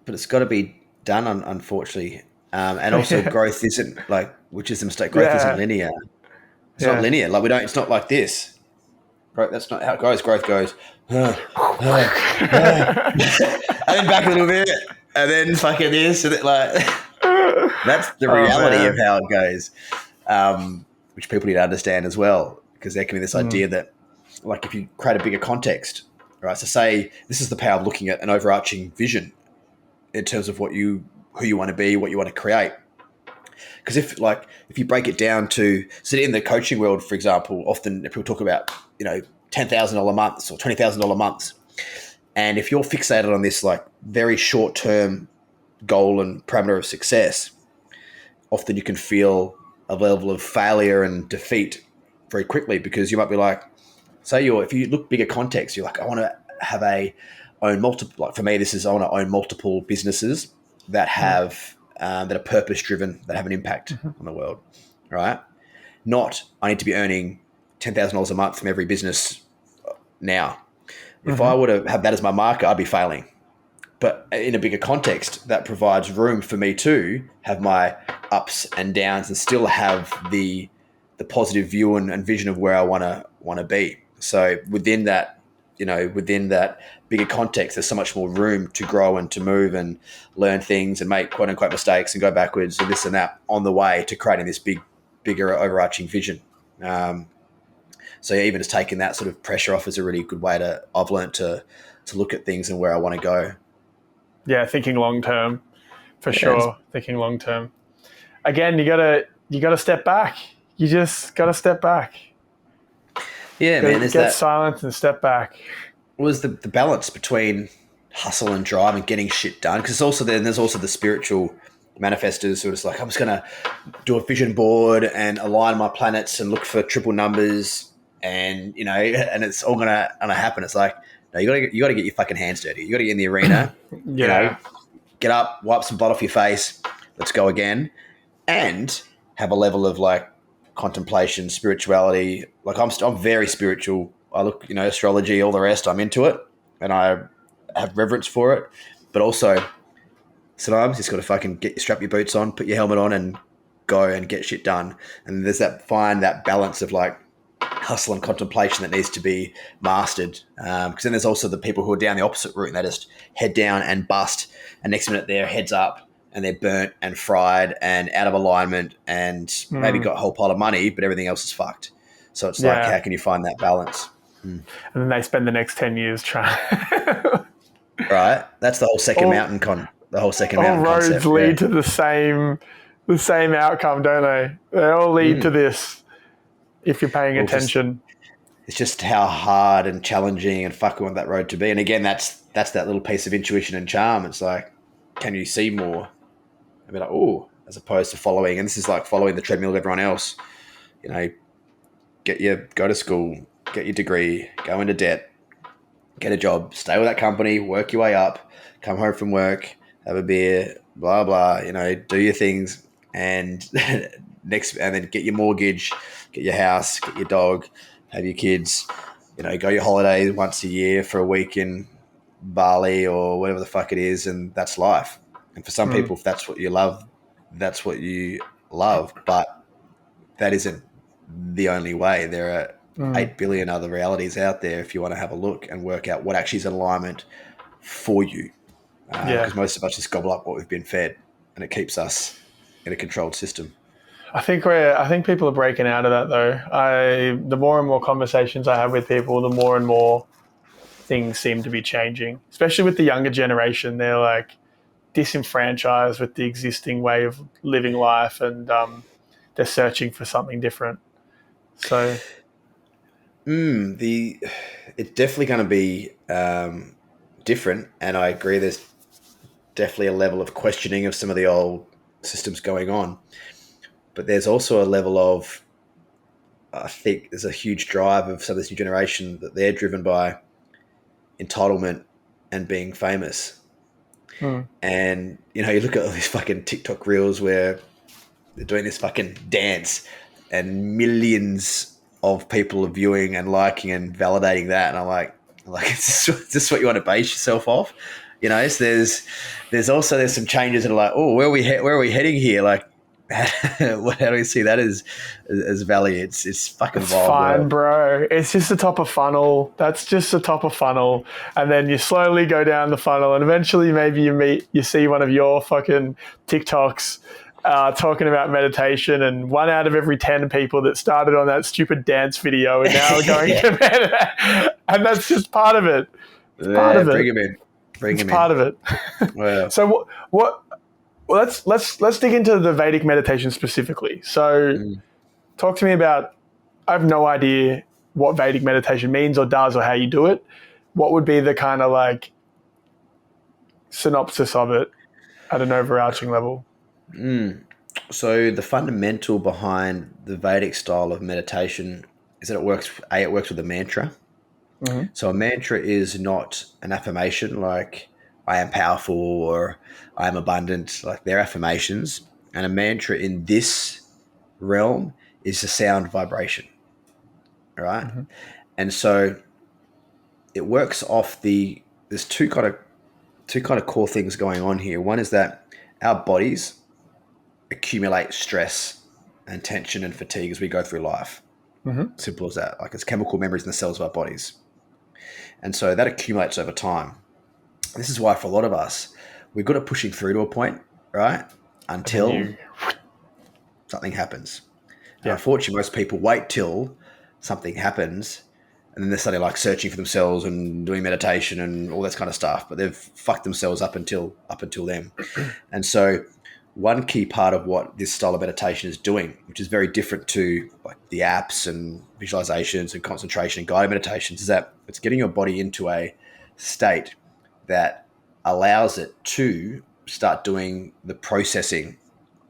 But it's got to be done, unfortunately. And also growth isn't like, which is the mistake. Growth isn't linear. It's not linear. Like it's not like this. That's not how it goes. Growth goes, and then back a little bit, and then fucking this, and that's the reality of how it goes, which people need to understand as well, because there can be this idea that, like, if you create a bigger context, right? So say this is the power of looking at an overarching vision in terms of who you want to be, what you want to create. Because if you break it down to, so in the coaching world, for example, often people talk about, $10,000 months or $20,000 months. And if you're fixated on this like very short-term goal and parameter of success, often you can feel a level of failure and defeat very quickly, because you might be like, if you look bigger context, you're like, I want to have own multiple, like for me, this is, I want to own multiple businesses that have, that are purpose-driven, that have an impact on the world, right? Not, I need to be earning $10,000 a month from every business now. If I were to have that as my marker, I'd be failing. but in a bigger context, that provides room for me to have my ups and downs and still have the positive view and vision of where I want to be. So within that, within that bigger context, there's so much more room to grow and to move and learn things and make quote unquote mistakes and go backwards and this and that on the way to creating this bigger overarching vision. So yeah, even just taking that sort of pressure off is a really good way I've learned to look at things and where I want to go. Yeah, thinking long term, for Yeah, sure. Thinking long term. Again, you gotta step back. You just gotta step back. yeah, man. There's Get that. silent and step back. Was the balance between hustle and drive and getting shit done? Because also there's also the spiritual manifestors who are just like, I'm just gonna do a vision board and align my planets and look for triple numbers, and and it's all gonna happen. It's like, no, you gotta get your fucking hands dirty. You gotta get in the arena. Yeah. Get up, wipe some blood off your face. Let's go again, and have a level of like contemplation, spirituality. Like I'm very spiritual. I look, astrology, all the rest. I'm into it, and I have reverence for it. But also, sometimes you just got to fucking strap your boots on, put your helmet on, and go and get shit done. And there's that balance of like hustle and contemplation that needs to be mastered. Because then there's also the people who are down the opposite route and they just head down and bust, and next minute they're heads up and they're burnt and fried and out of alignment and maybe got a whole pile of money, but everything else is fucked. So it's like, how can you find that balance? And then they spend the next 10 years trying. Right? That's the whole second mountain the whole second mountain All roads concept. lead to the same outcome, don't they? They all lead to this if you're paying attention. It's just how hard and challenging and fuck we want that road to be. And again, that's that little piece of intuition and charm. It's like, can you see more? I mean, like, oh, as opposed to following, and this is like following the treadmill of everyone else. Go to school, get your degree, go into debt, get a job, stay with that company, work your way up, come home from work, have a beer, blah blah. Do your things, and and then get your mortgage, get your house, get your dog, have your kids. Go your holidays once a year for a week in Bali or whatever the fuck it is, and that's life. And for some people, if that's what you love, that's what you love. But that isn't the only way. There are 8 billion other realities out there if you want to have a look and work out what actually is in alignment for you. Because most of us just gobble up what we've been fed, and it keeps us in a controlled system. I think people are breaking out of that though. The more and more conversations I have with people, the more and more things seem to be changing, especially with the younger generation. They're like disenfranchised with the existing way of living life, and they're searching for something different. So it's definitely going to be different, and I agree. There's definitely a level of questioning of some of the old systems going on, but there's also a level of, I think there's a huge drive of some of this new generation that they're driven by entitlement and being famous. And you look at all these fucking TikTok reels where they're doing this fucking dance and millions of people are viewing and liking and validating that, and I'm like is this what you want to base yourself off? So there's some changes that are like, oh, where are we heading here? Like, how do we see that as value? It's fucking it's wild, fine, bro. It's just the top of funnel. That's just the top of funnel, and then you slowly go down the funnel, and eventually maybe you see one of your fucking TikToks talking about meditation, and 1 out of every 10 people that started on that stupid dance video are now going to meditate, and that's just part of it. It's part of it. Bring him in. It's part of it. Wow. So what? Well, let's dig into the Vedic meditation specifically. So, talk to me about. I have no idea what Vedic meditation means or does or how you do it. What would be the kind of like synopsis of it at an overarching level? So the fundamental behind the Vedic style of meditation is that it works with a mantra. So a mantra is not an affirmation like I am powerful or I am abundant. Like, they're affirmations. And a mantra in this realm is a sound vibration. All right. And so it works off there's two kind of two kind of core things going on here. One is that our bodies accumulate stress and tension and fatigue as we go through life. Mm-hmm. Simple as that. Like it's chemical memories in the cells of our bodies. And so that accumulates over time. This is why for a lot of us, we're good at pushing through to a point, right? And then Until you, something happens. And yeah. unfortunately, most people wait till something happens and then they're suddenly like searching for themselves and doing meditation and all this kind of stuff, but they've fucked themselves up until then. And so one key part of what this style of meditation is doing, which is very different to like the apps and visualizations and concentration and guided meditations, is that it's getting your body into a state that allows it to start doing the processing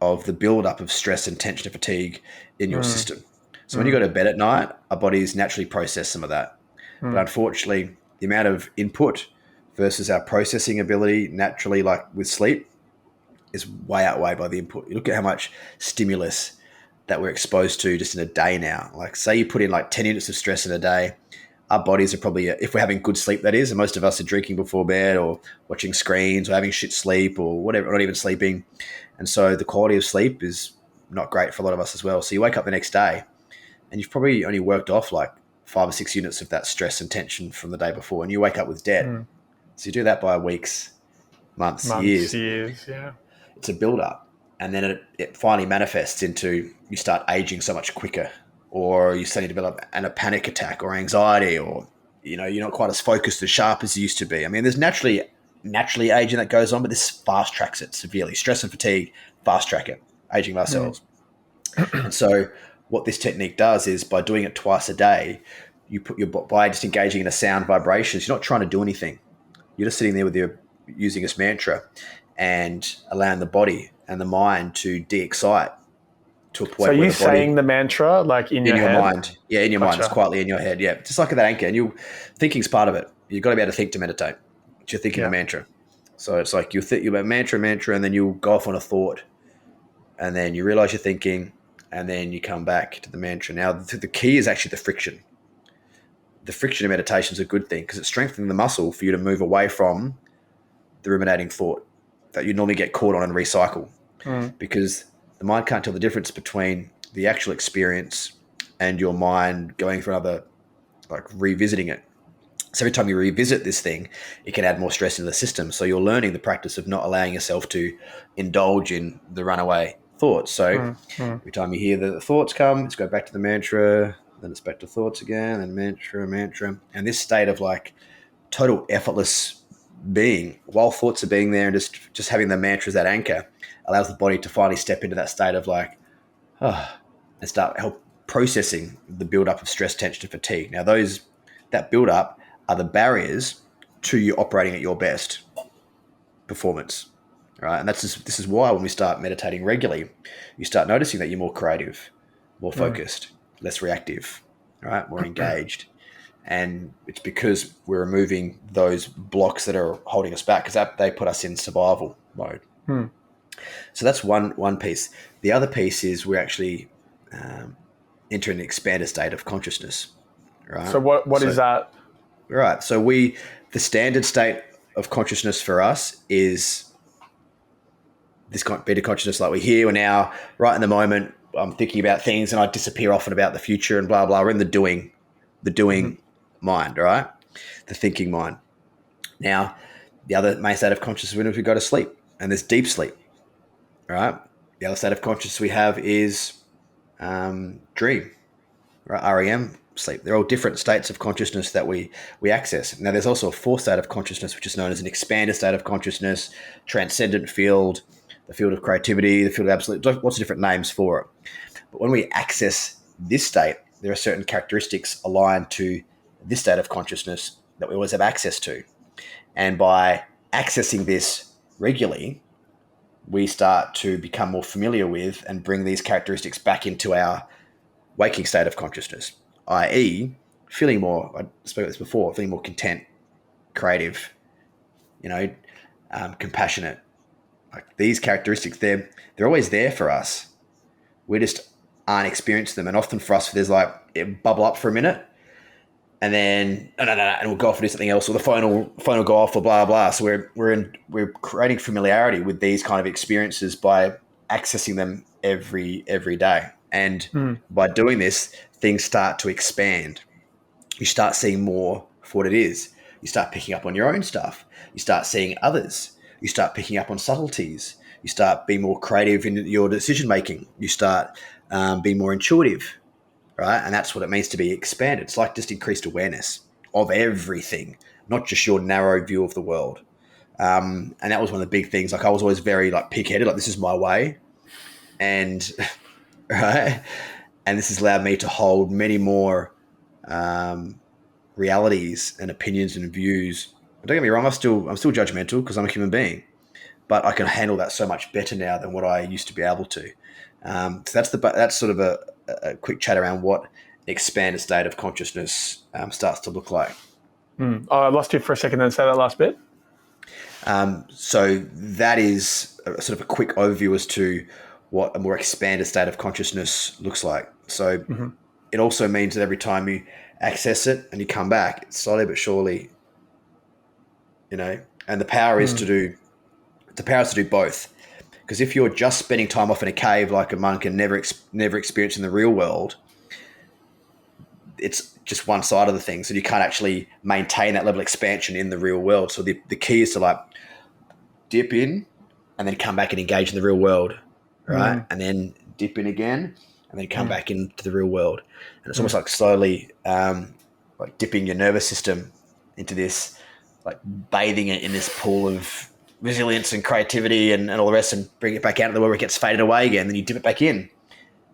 of the buildup of stress and tension and fatigue in your Mm, system. So when you go mm, to bed at night, our bodies naturally process some of that. But mm. unfortunately, the amount of input versus our processing ability naturally, like with sleep, is way outweighed by the input. You look at how much stimulus that we're exposed to just in a day now. Like say you put in like 10 units of stress in a day, our bodies are probably, if we're having good sleep, that is, and most of us are drinking before bed or watching screens or having shit sleep or whatever, not even sleeping. And so the quality of sleep is not great for a lot of us as well. So you wake up the next day and you've probably only worked off like 5 or 6 units of that stress and tension from the day before, and you wake up with debt. Mm. So you do that by weeks, months, Months, years. years, yeah. It's a build up. And then it finally manifests into you start aging so much quicker, or you suddenly develop a panic attack or anxiety, or you're not quite as focused as sharp as you used to be. I mean, there's naturally aging that goes on, but this fast tracks it severely. Stress and fatigue fast track it, aging of our Mm. cells. And so what this technique does is by doing it twice a day, you put your by just engaging in a sound vibrations. You're not trying to do anything. You're just sitting there with your using this mantra and allowing the body and the mind to de-excite to a So point where you the body saying the mantra like in in your your head? mind, yeah, in your mind, it's Gotcha. quietly in your head, yeah, just like that anchor. And thinking's part of it. You've got to be able to think to meditate. You're thinking the Yeah. mantra, so it's like you think about mantra, and then you'll go off on a thought, and then you realize you're thinking, and then you come back to the mantra. Now, the key is actually the friction. The friction in meditation is a good thing because it's strengthening the muscle for you to move away from the ruminating thought that you normally get caught on and recycle, Mm. because the mind can't tell the difference between the actual experience and your mind going for another, like revisiting it. So every time you revisit this thing, it can add more stress into the system. So you're learning the practice of not allowing yourself to indulge in the runaway thoughts. So Mm. Mm. every time you hear the thoughts come, it's go back to the mantra, then it's back to thoughts again, then mantra. And this state of like total effortless being while thoughts are being there and just having the mantra as that anchor allows the body to finally step into that state of like, and start help processing the buildup of stress, tension, and fatigue. Now, that buildup are the barriers to you operating at your best performance, right? And this is why when we start meditating regularly, you start noticing that you're more creative, more Mm. focused, less reactive, right? More engaged. And it's because we're removing those blocks that are holding us back, because they put us in survival mode. Mm. So that's one piece. The other piece is we're actually enter an expanded state of consciousness, right? So what is So, that? right. So the standard state of consciousness for us is this beta consciousness, like we're here, we're now, right in the moment. I'm thinking about things, and I disappear often about the future and blah blah. We're in the Mm-hmm. doing mind, right? The thinking mind. Now, the other main state of consciousness is when we go to sleep, and there's deep sleep, right? The other state of consciousness we have is dream, right? REM sleep. They're all different states of consciousness that we access. Now, there's also a fourth state of consciousness, which is known as an expanded state of consciousness, transcendent field, the field of creativity, the field of absolute, lots of different names for it. But when we access this state, there are certain characteristics aligned to this state of consciousness that we always have access to. And by accessing this regularly, we start to become more familiar with and bring these characteristics back into our waking state of consciousness, i.e., feeling more, I spoke about this before, feeling more content, creative, you know, compassionate. Like these characteristics, they're always there for us. We just aren't experiencing them. And often for us, there's like it bubble up for a minute, and then no, and we'll go off and do something else, or the phone will go off, or blah blah. So we're creating familiarity with these kind of experiences by accessing them every day, and Mm. by doing this, things start to expand. You start seeing more for what it is. You start picking up on your own stuff. You start seeing others. You start picking up on subtleties. You start being more creative in your decision making. You start being more intuitive, right? And that's what it means to be expanded. It's like just increased awareness of everything, not just your narrow view of the world. And that was one of the big things. Like I was always very like pig-headed, like this is my way, and right, and this has allowed me to hold many more um, realities and opinions and views. Don't get me wrong, I'm still judgmental because I'm a human being, but I can handle that so much better now than what I used to be able to. So that's sort of a quick chat around what an expanded state of consciousness starts to look like. Mm. Oh, I lost you for a second. Then say that last bit. So that is sort of a quick overview as to what a more expanded state of consciousness looks like. So Mm-hmm. it also means that every time you access it and you come back, it's slowly but surely, and the power is to do both. Because if you're just spending time off in a cave like a monk and never experiencing the real world, it's just one side of the thing. So you can't actually maintain that level of expansion in the real world. So the key is to like dip in and then come back and engage in the real world, right? Mm. And then dip in again and then come Mm. back into the real world. And it's Mm. almost like slowly like dipping your nervous system into this, like bathing it in this pool of resilience and creativity and all the rest, and bring it back out to the world where it gets faded away again. Then you dip it back in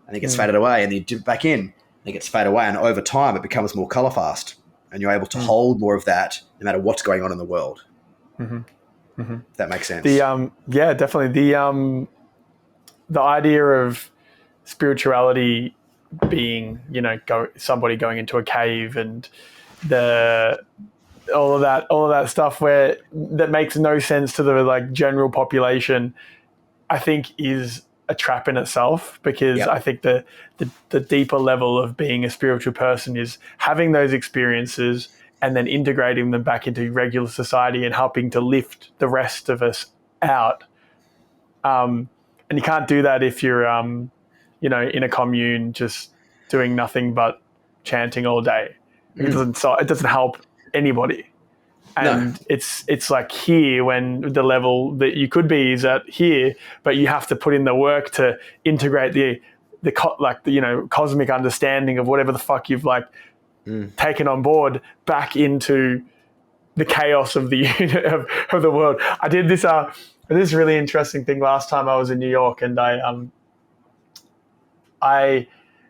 and it gets Mm. faded away, and then you dip it back in and it gets faded away. And over time, it becomes more color fast, and you're able to Mm. hold more of that no matter what's going on in the world. Mm-hmm. Mm-hmm. If that makes sense. Yeah, definitely the idea of spirituality being, somebody going into a cave and the all of that stuff where that makes no sense to the like general population, I think is a trap in itself, because I Yep. think the deeper level of being a spiritual person is having those experiences and then integrating them back into regular society and helping to lift the rest of us out. And you can't do that if you're, in a commune just doing nothing but chanting all day. Like, Mm. it doesn't help anybody. No. And it's like here, when the level that you could be is at here, but you have to put in the work to integrate the cosmic understanding of whatever the fuck you've like taken on board back into the chaos of the of the world. I did this really interesting thing last time I was in New York, and I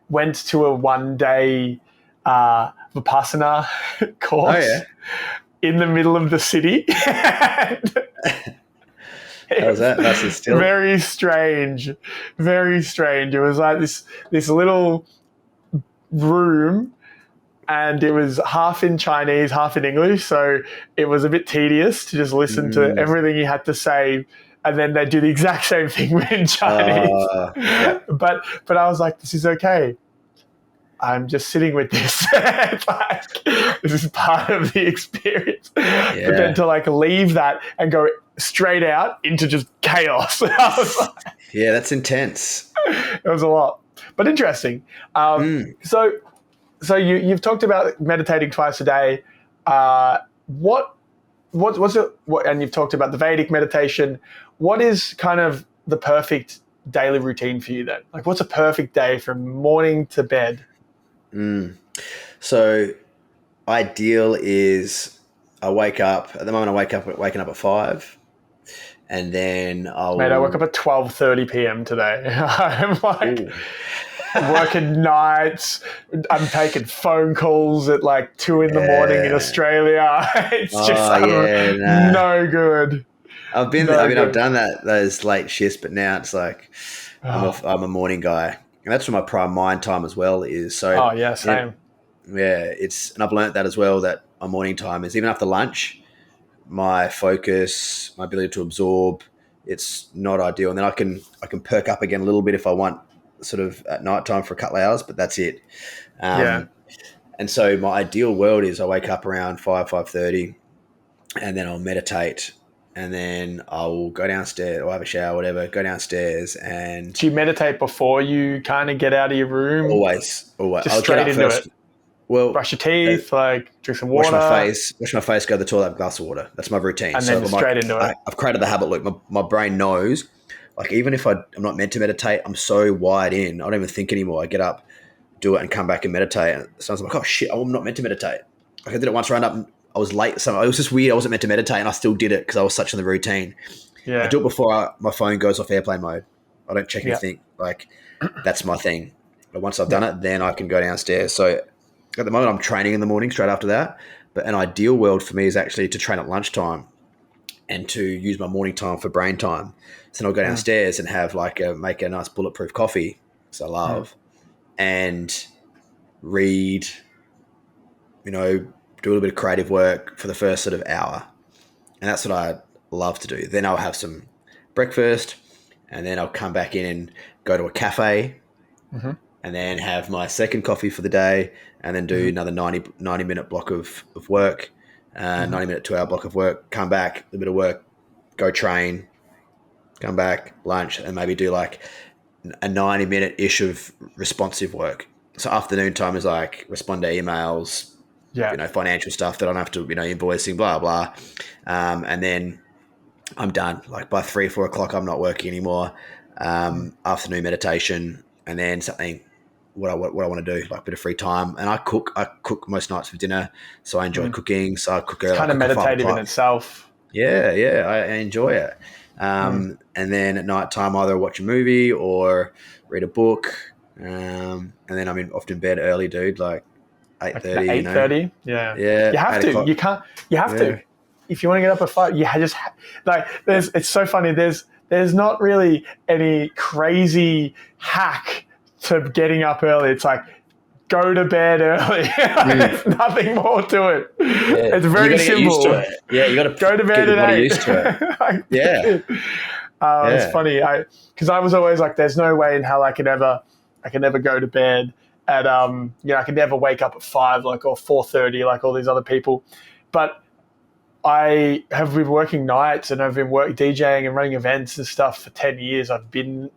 went to a 1 day Vipassana Oh yeah. course in the middle of the city. It How's was that? Nice and still. very strange, very strange. It was like this little room, and it was half in Chinese, half in English. So it was a bit tedious to just listen to Mm. everything he had to say, and then they do the exact same thing in Chinese. Yep. But I was like, this is okay. I'm just sitting with this. It's like, this is part of the experience. But then Yeah. to like leave that and go straight out into just chaos, I was like, Yeah, that's intense. it was a lot, but interesting. Mm. So you've talked about meditating twice a day. What what's it? And you've talked about the Vedic meditation. What is kind of the perfect daily routine for you then? Like, what's a perfect day from morning to bed? Mm. So ideal is I wake up at the moment. Waking up at 5, and then Mate, I woke I'll. up at 12:30 p.m. today. I'm like Ooh. working nights. I'm taking phone calls at like 2 in the morning in Yeah. Australia. It's just Oh yeah. Nah. no good. I've been. I No mean, I've good. done those late shifts, but now it's like Oh, I'm a morning guy, and that's where my prime mind time as well is. So, oh yeah, yeah, same. yeah, and I've learnt that as well. That my morning time is even after lunch. My focus, my ability to absorb, it's not ideal. And then I can perk up again a little bit if I want, sort of at night time for a couple of hours, but that's it. Yeah. Um, And so my ideal world is I wake up around 5:30, and then I'll meditate, and then I'll go downstairs or have a shower, whatever, go downstairs and Do you meditate before you kind of get out of your room? always. Just I'll get straight up into first. it. Well, Brush your uh, teeth, like drink some wash my water, face, go to the toilet, have a glass of water. That's my routine. and then So just straight into it. I've created the habit. Look, my brain knows. Like even if I'm not meant to meditate, I'm so wired in. I don't even think anymore. I get up, do it, and come back and meditate. And so I was like, oh shit, I'm not meant to meditate. Like I did it once, ran up, and I was late. So it was just weird. I wasn't meant to meditate, and I still did it because I was such in the routine. I Yeah. do it before my phone goes off airplane mode. I don't check Yeah. anything. Like that's my thing. But once I've Yeah. done it, then I can go downstairs. So at the moment, I'm training in the morning straight after that. But an ideal world for me is actually to train at lunchtime and to use my morning time for brain time. So then I'll go downstairs and have make a nice bulletproof coffee, because I love, and read, do a little bit of creative work for the first sort of hour. And that's what I love to do. Then I'll have some breakfast, and then I'll come back in and go to a cafe, and then have my second coffee for the day, and then do another 90-minute block of work, 90-minute 2-hour block of work, come back, a little bit of work, go train, come back, lunch, and maybe do like a 90-minute-ish of responsive work. So afternoon time is like respond to emails, financial stuff that I don't have to, invoicing, blah, blah. And then I'm done. Like by 3-4 o'clock, I'm not working anymore. Afternoon meditation, and then something, what I want to do, like a bit of free time. And I cook most nights for dinner. So I enjoy cooking. So I cook early. It's kind of meditative in itself. Yeah. I enjoy it. And then at night time, either watch a movie or read a book. And then I'm often in bed early, dude, like 8:30. 8:30. Yeah. Yeah. You have to. O'clock. You can't. You have to. If you want to get up at 5, you just It's so funny. There's not really any crazy hack to getting up early. It's like go to bed early. There's nothing more to it. Yeah. It's very simple. Get used to it. Yeah, you got to go to bed at 8. Used to it. It's funny. Because I was always like, there's no way in hell I could ever go to bed at I could never wake up at 5 or 4:30 like all these other people. But I have been working nights, and I've been DJing and running events and stuff for 10 years. I've been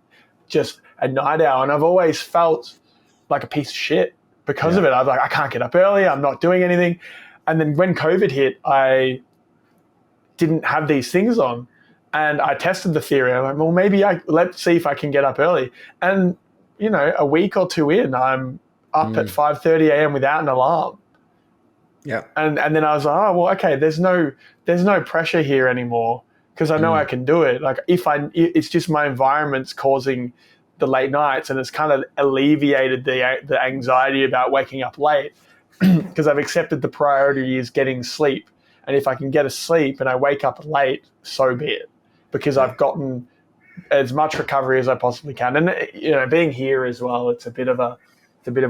just a night owl, and I've always felt like a piece of shit because of it. I was like, I can't get up early. I'm not doing anything. And then when COVID hit, I didn't have these things on, and I tested the theory. I'm like, well, maybe let's see if I can get up early. And, a week or two in, I'm up at 5:30 a.m. without an alarm. Yeah. And then I was like, oh, well, okay, there's no pressure here anymore, because I know I can do it. Like it's just my environment's causing the late nights, and it's kind of alleviated the anxiety about waking up late, because I've accepted the priority is getting sleep. And if I can get a sleep and I wake up late, so be it, because I've gotten as much recovery as I possibly can. And being here as well, it's a bit of a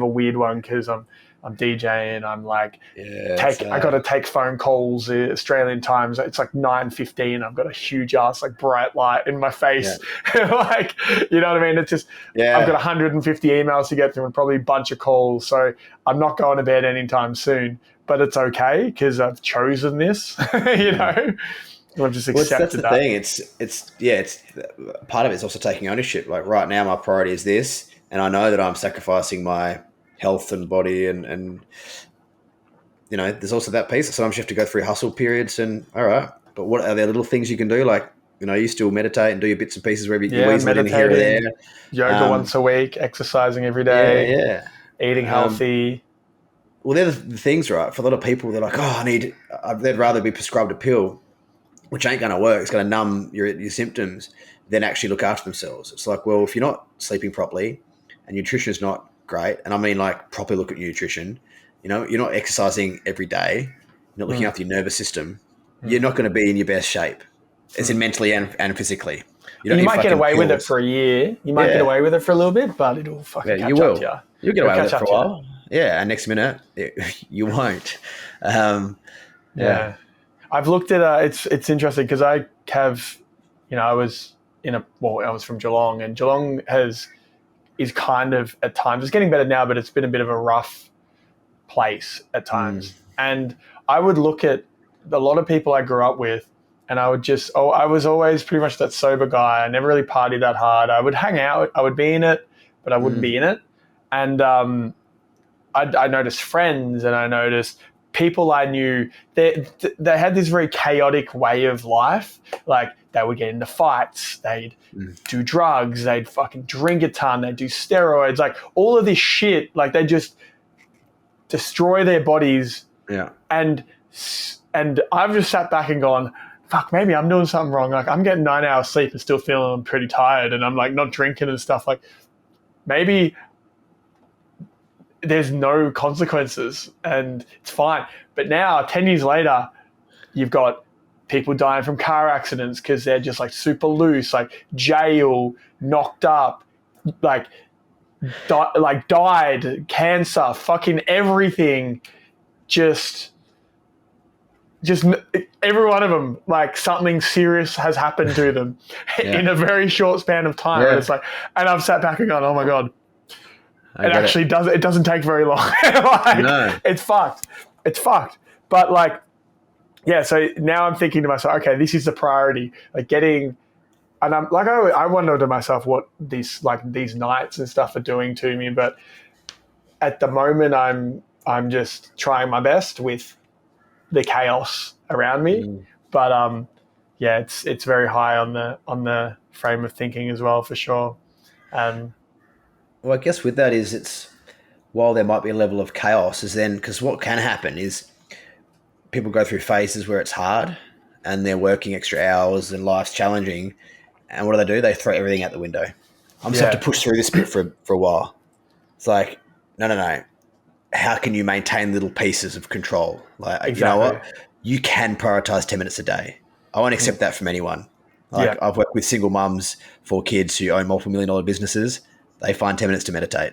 weird one, because I'm DJing. I'm like, I got to take phone calls Australian times. It's like 9:15. I've got a huge ass bright light in my face. Yeah. You know what I mean? It's just, I've got 150 emails to get through and probably a bunch of calls. So I'm not going to bed anytime soon, but it's okay because I've chosen this, I've just accepted that. That's the thing. It's part of it's also taking ownership. Like right now, my priority is this, and I know that I'm sacrificing my health and body, and there's also that piece. Sometimes you have to go through hustle periods, and all right, but what are there little things you can do? Like, you still meditate and do your bits and pieces wherever you weasel in here or there. Yoga once a week, exercising every day, eating healthy. Well, they're the things, right? For a lot of people, they're like, oh, they'd rather be prescribed a pill, which ain't going to work. It's going to numb your symptoms, than actually look after themselves. It's like, well, if you're not sleeping properly and your nutrition is not great, and I mean like properly look at your nutrition, you're not exercising every day, you're not looking after your nervous system, you're not going to be in your best shape, as in mentally and physically. You might get away with it for a year. You might get away with it for a little bit, but it'll fucking catch up to you. You'll get away with it for a while. Yeah, and next minute, you won't. I've looked at it's interesting because I have, I was from Geelong, and Geelong is kind of at times, it's getting better now, but it's been a bit of a rough place at times. And I would look at a lot of people I grew up with, and I was always pretty much that sober guy. I never really partied that hard. I would hang out, I would be in it, but I wouldn't be in it. And I noticed friends, and I noticed people I knew, they had this very chaotic way of life. Like, they would get into fights, they'd do drugs, they'd fucking drink a ton, they'd do steroids, like all of this shit. Like, they just destroy their bodies. Yeah. And I've just sat back and gone, fuck, maybe I'm doing something wrong. Like, I'm getting 9 hours sleep and still feeling pretty tired, and I'm like not drinking and stuff. Like, maybe there's no consequences and it's fine. But now, 10 years later, you've got people dying from car accidents because they're just like super loose, like jail, knocked up, like died, cancer, fucking everything. Just every one of them, like something serious has happened to them in a very short span of time. And it's like, and I've sat back and gone, oh my God, it doesn't take very long. Like, no. It's fucked. But like, yeah, so now I'm thinking to myself, okay, this is the priority, like getting, and I'm like, I wonder to myself what these nights and stuff are doing to me. But at the moment, I'm just trying my best with the chaos around me. But yeah, it's very high on the frame of thinking as well, for sure. Well, I guess with that is, it's, while there might be a level of chaos, is then, because what can happen is people go through phases where it's hard and they're working extra hours and life's challenging, and what do? They throw everything out the window. I'm just have to push through this bit for a while. It's like, no. How can you maintain little pieces of control? Like, exactly. You know what? You can prioritize 10 minutes a day. I won't accept that from anyone. Like, I've worked with single mums, 4 kids who own multi-million-dollar businesses. They find 10 minutes to meditate.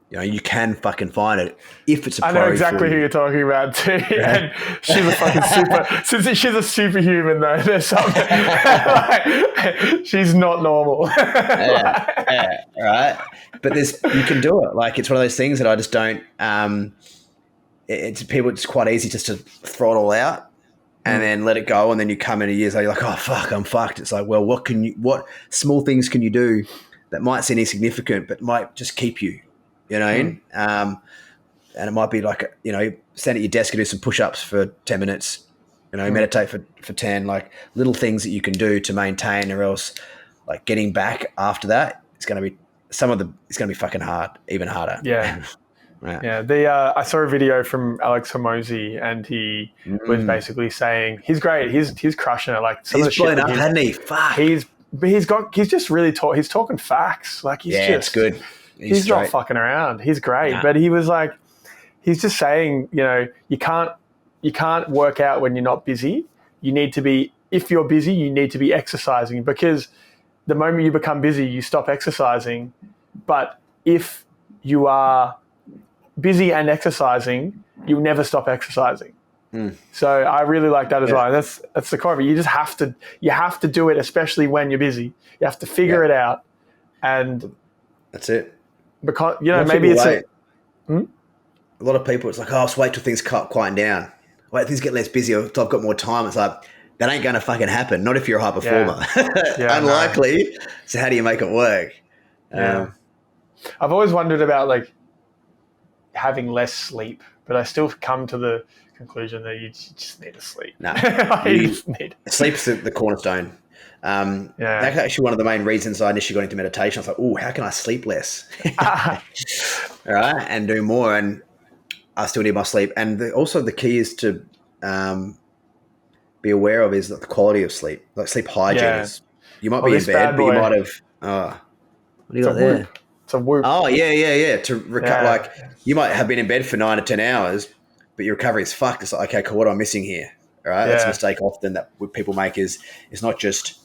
You know, you can fucking find it if it's a priority. I know exactly who you're talking about too. Yeah. And she's a fucking she's a superhuman though. There's something like, she's not normal. Right. But you can do it. Like, it's one of those things that I just don't. It's quite easy just to throw it all out and then let it go, and then you come in a year later, you're like, oh fuck, I'm fucked. It's like, well, what small things can you do that might seem insignificant but might just keep you? You know what I mean? And it might be like, stand at your desk and do some push-ups for 10 minutes, meditate for 10, like little things that you can do to maintain, or else like getting back after that, it's going to be fucking hard, even harder. Yeah. Right. Yeah. I saw a video from Alex Hormozi, and he was basically saying he's great. He's crushing it. Like, he's blown up, hasn't he? Fuck. He's just really he's talking facts. Like, it's good. He's not fucking around. He's great. Nah. But he was like, he's just saying, you can't work out when you're not busy. You need to be, if you're busy, you need to be exercising, because the moment you become busy, you stop exercising. But if you are busy and exercising, you'll never stop exercising. So I really like that as well. That's the core of it. You just have to do it, especially when you're busy. You have to figure it out, and that's it. Because maybe it's a lot of people. It's like, oh, I'll just wait till things quieten down. Wait, things get less busy. I've got more time. It's like, that ain't going to fucking happen. Not if you're a high performer. Unlikely. No. So how do you make it work? I've always wondered about like having less sleep, but I still come to the conclusion that you just need to sleep. No, sleep's the cornerstone. That's actually one of the main reasons I initially got into meditation. I was like, oh, how can I sleep less? All right, and do more, and I still need my sleep. And also the key is to be aware of is the quality of sleep, like sleep hygiene. You might be in bed, but you might have. What do you got there? Whoop. It's a whoop. Oh yeah. To recover, like you might have been in bed for 9 to 10 hours, but your recovery is fucked. It's like, okay, cool. What am I missing here? All right, that's a mistake often that people make. Is it's not just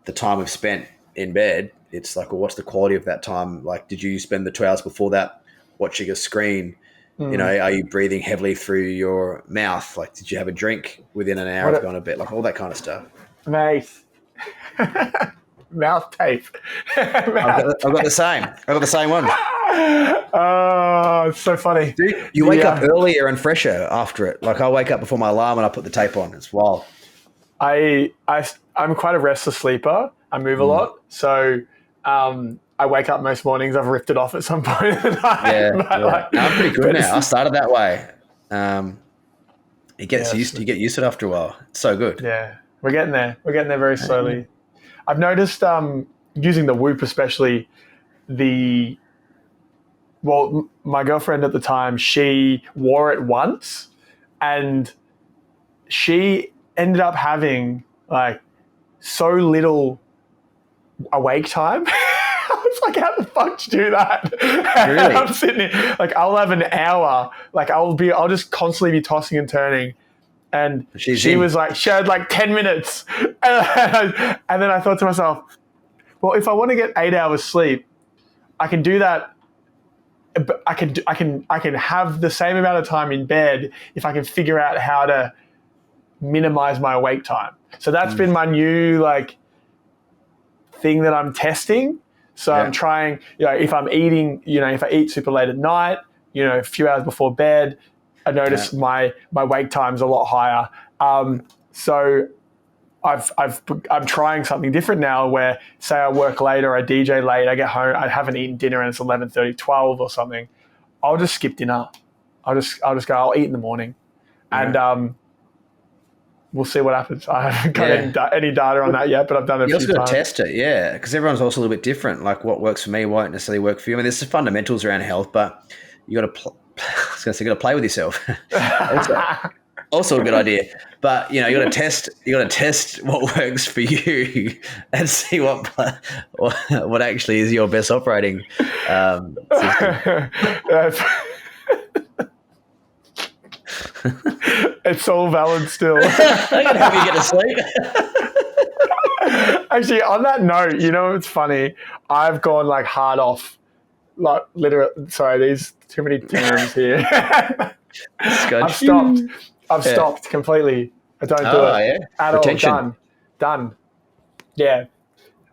the time we've spent in bed. It's like, well, what's the quality of that time? Like, did you spend the 2 hours before that watching a screen? Are you breathing heavily through your mouth? Like, did you have a drink within an hour of going to bed? Like all that kind of stuff. Nice. Mouth tape. I've got the same. I've got the same one. Oh, it's so funny. Dude, you wake up earlier and fresher after it. Like I wake up before my alarm and I put the tape on. It's wild. I'm quite a restless sleeper. I move a lot, so I wake up most mornings. I've ripped it off at some point in the night. Yeah, But yeah. like, No, I'm pretty good now. I started that way. It gets yes, used. You get used to it after a while. It's so good. yeah, we're getting there. We're getting there very slowly. I've noticed using the Whoop, especially the my girlfriend at the time, she wore it once, and she ended up having like so little awake time. I was like, how the fuck do you do that? Really? I'm sitting here, like, I'll have an hour, like, I'll just constantly be tossing and turning. And she was like, she had like 10 minutes. And then I thought to myself, well, if I want to get 8 hours sleep, I can do that. But I can have the same amount of time in bed if I can figure out how to minimize my awake time. So that's been my new like thing that I'm testing. So I'm trying, if I'm eating, if I eat super late at night, a few hours before bed, I notice my wake time's a lot higher. So I'm trying something different now where, say I work late or I DJ late, I get home, I haven't eaten dinner and it's 11:30, 12 or something. I'll just skip dinner. I'll just go, I'll eat in the morning. And we'll see what happens. I haven't got any data on that yet, but I've done it a few times. You also got to test it, yeah, because everyone's also a little bit different. Like what works for me won't necessarily work for you. I mean, there's some fundamentals around health, but you got to I was going to say, you got to play with yourself. Also a good idea, but you got to test. You got to test what works for you and see what actually is your best operating system. It's all valid still. I can help you get to sleep. Actually, on that note, it's funny. I've gone like hard off, like literally. Sorry, there's too many terms here. I've stopped completely. I don't do it at Retention. all. Done. Yeah.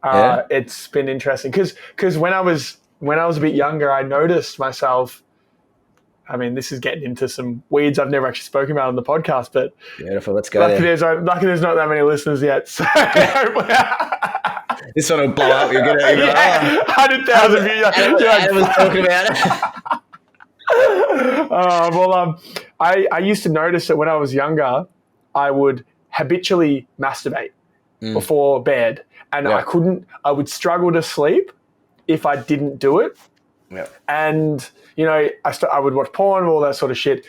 It's been interesting because when I was a bit younger, I noticed myself. I mean, this is getting into some weeds I've never actually spoken about on the podcast, but beautiful. Let's go. Lucky there's not that many listeners yet. So this one will blow up. You'll get it. 100,000 views. I was talking about it. I used to notice that when I was younger, I would habitually masturbate before bed, and I would struggle to sleep if I didn't do it. Yeah. And I would watch porn, all that sort of shit.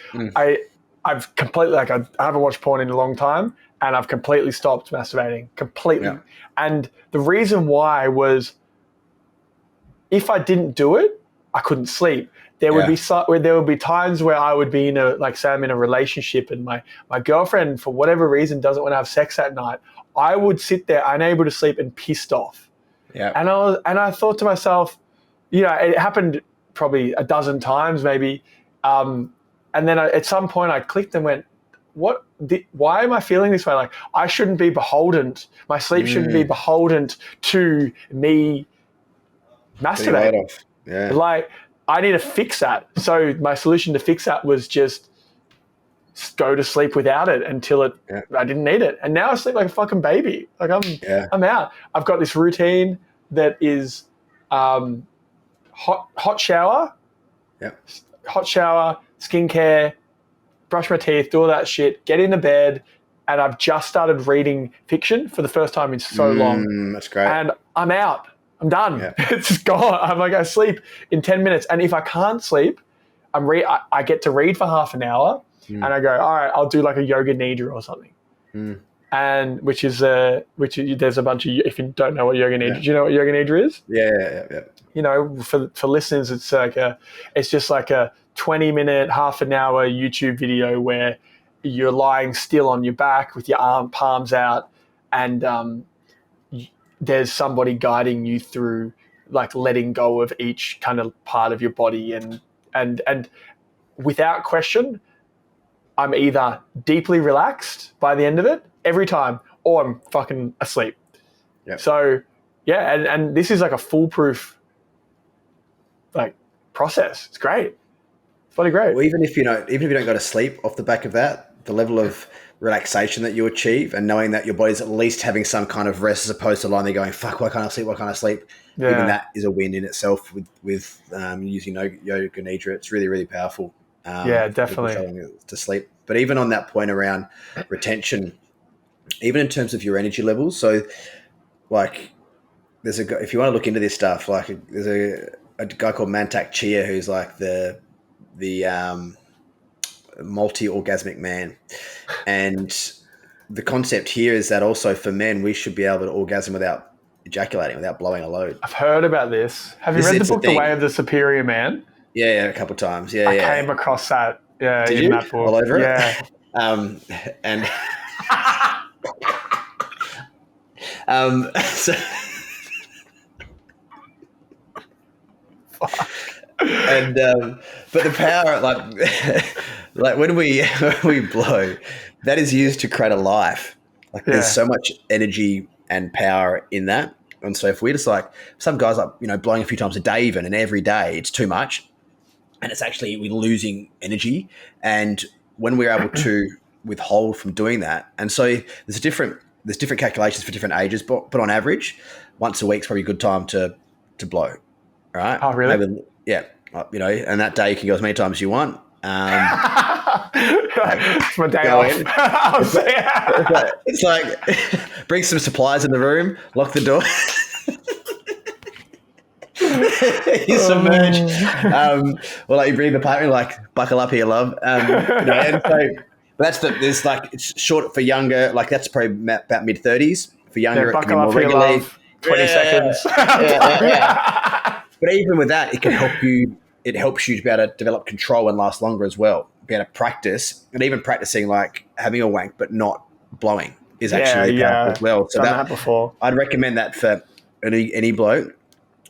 I've completely I haven't watched porn in a long time, and I've completely stopped masturbating completely. Yeah. And the reason why was, if I didn't do it, I couldn't sleep. There would be times where I would be say I'm in a relationship and my girlfriend for whatever reason doesn't want to have sex that night. I would sit there unable to sleep and pissed off. Yeah. And I thought to myself, it happened probably a dozen times maybe. And then at some point I clicked and went, why am I feeling this way? Like, I shouldn't be beholden. My sleep shouldn't be beholden to me masturbating. Yeah. Like, I need to fix that. So my solution to fix that was just go to sleep without it until I didn't need it. And now I sleep like a fucking baby. Like I'm out. I've got this routine that is hot shower, skincare, brush my teeth, do all that shit, get into bed, and I've just started reading fiction for the first time in so long. That's great. And I'm out. I'm done. Yeah. It's just gone. I'm like, I sleep in 10 minutes. And if I can't sleep, I get to read for half an hour, and I go, all right, I'll do like a yoga nidra or something. And there's a bunch of, if you don't know what yoga nidra, do you know what yoga nidra is? Yeah. For listeners, it's just like a 20-minute, half an hour YouTube video where you're lying still on your back with your palms out, and there's somebody guiding you through, like, letting go of each kind of part of your body, and without question, I'm either deeply relaxed by the end of it every time, or I'm fucking asleep. Yep. So and this is like a foolproof, like, process. It's great. It's bloody great. Well, even if you don't go to sleep off the back of that, the level of relaxation that you achieve, and knowing that your body's at least having some kind of rest, as opposed to lying there going, "Fuck, why can't I sleep? Why can't I sleep?" Yeah. Even that is a win in itself. With using yoga nidra, it's really, really powerful. Yeah, definitely. To sleep. But even on that point around retention, even in terms of your energy levels, so like there's a guy, if you want to look into this stuff, like there's a guy called Mantak Chia who's like the multi-orgasmic man, and the concept here is that also for men we should be able to orgasm without ejaculating, without blowing a load. I've heard about this. Have you read the book The Way of the Superior Man? Yeah, a couple of times. I came across that. Yeah, Did in you? that book. All over yeah. it. And so. And but the power, like when we blow, that is used to create a life. Like there's so much energy and power in that. And so if we just like some guys like blowing a few times a day even, and every day it's too much, and it's actually we're losing energy. And when we're able to withhold from doing that, and so there's different calculations for different ages, but on average, once a week's probably a good time to blow. Right? Oh, really? Maybe, yeah. And that day you can go as many times as you want. It's my day off. It's like bring some supplies in the room, lock the door. You submerge. Well, you bring the partner, like buckle up here, love. And so there's like it's short for younger, like that's probably about mid-30s. For younger, it can be more regularly. 20 seconds. But even with that, it can help you. It helps you to be able to develop control and last longer as well. Be able to practice, and even practicing like having a wank but not blowing is actually powerful as well. So that before. I'd recommend that for any bloke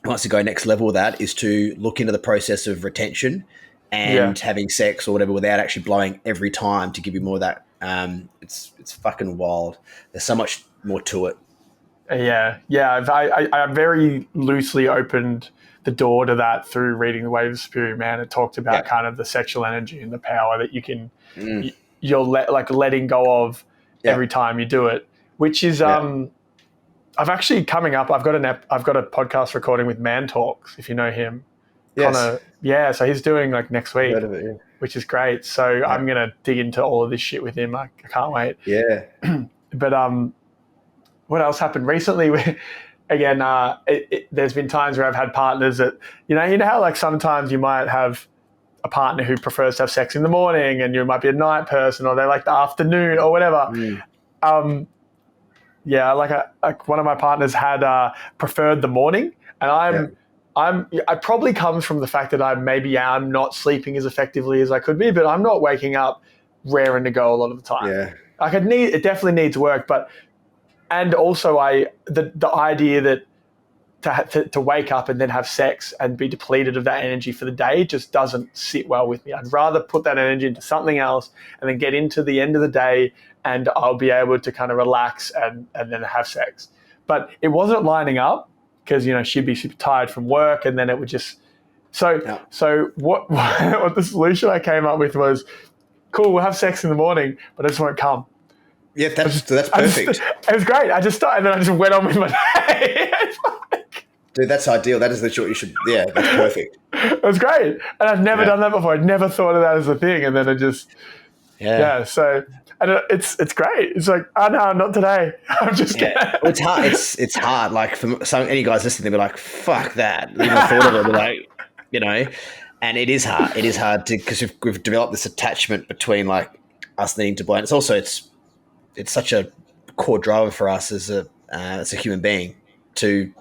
who wants to go next level with that is to look into the process of retention and having sex or whatever without actually blowing every time to give you more of that. It's fucking wild. There's so much more to it. Yeah. I very loosely opened the door to that through reading The Way of the Superior Man. It talked about kind of the sexual energy and the power that you can, you're letting go of every time you do it, which is, I've actually coming up, I've got a podcast recording with Man Talks, if you know him. Yes. So he's doing like next week, Heard of it, which is great. So I'm going to dig into all of this shit with him. I can't wait. Yeah. But, what else happened recently? Again, there's been times where I've had partners that, you know how like sometimes you might have a partner who prefers to have sex in the morning and you might be a night person or they like the afternoon or whatever. Like one of my partners had preferred the morning, and I probably comes from the fact that I'm not sleeping as effectively as I could be, but I'm not waking up raring to go a lot of the time. Yeah. Like it definitely needs work, and also the idea that to wake up and then have sex and be depleted of that energy for the day just doesn't sit well with me. I'd rather put that energy into something else and then get into the end of the day and I'll be able to kind of relax and then have sex. But it wasn't lining up because, she'd be super tired from work and then it would just... So what the solution I came up with was, cool, we'll have sex in the morning, but I just won't come. Yeah, that's perfect. It was great. I just started and then I just went on with my day. Dude, that's ideal. That is the short you should. Yeah, that's perfect. It was great, and I've never done that before. I'd never thought of that as a thing, and then it just So and it's great. It's like, oh no, not today. I'm just kidding. Well, it's hard. It's hard. Like for any guys listening, they'll be like, "Fuck that." Even thought of it, like, and it is hard. It is hard to because we've developed this attachment between like us needing to blow. And it's also it's such a core driver for us as a human being to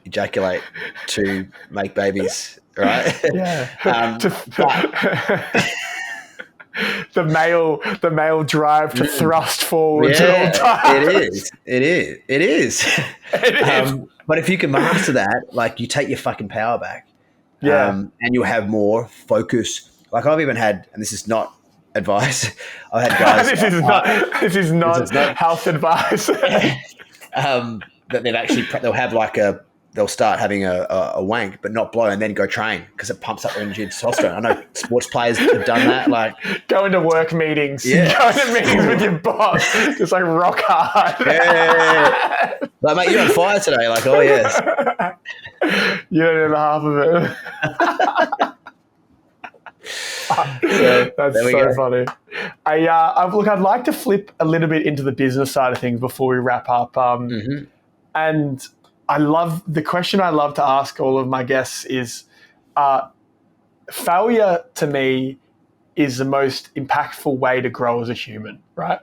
ejaculate, to make babies, right? Yeah. The male drive to thrust forward at all times. It is. But if you can master that, like you take your fucking power back. And you'll have more focus. Like I've even had, and this is not advice. I've had guys. This is not health advice. That they've actually they'll have like they'll start having a wank, but not blow, and then go train because it pumps up their energy and testosterone. I know sports players have done that. Like going to work meetings, Yeah. going to meetings with your boss, just like rock hard. yeah, like mate, you're on fire today. Like, oh yes, You don't know half of it. That's so funny. I'd like to flip a little bit into the business side of things before we wrap up. And the question I love to ask all of my guests is, failure to me is the most impactful way to grow as a human, right?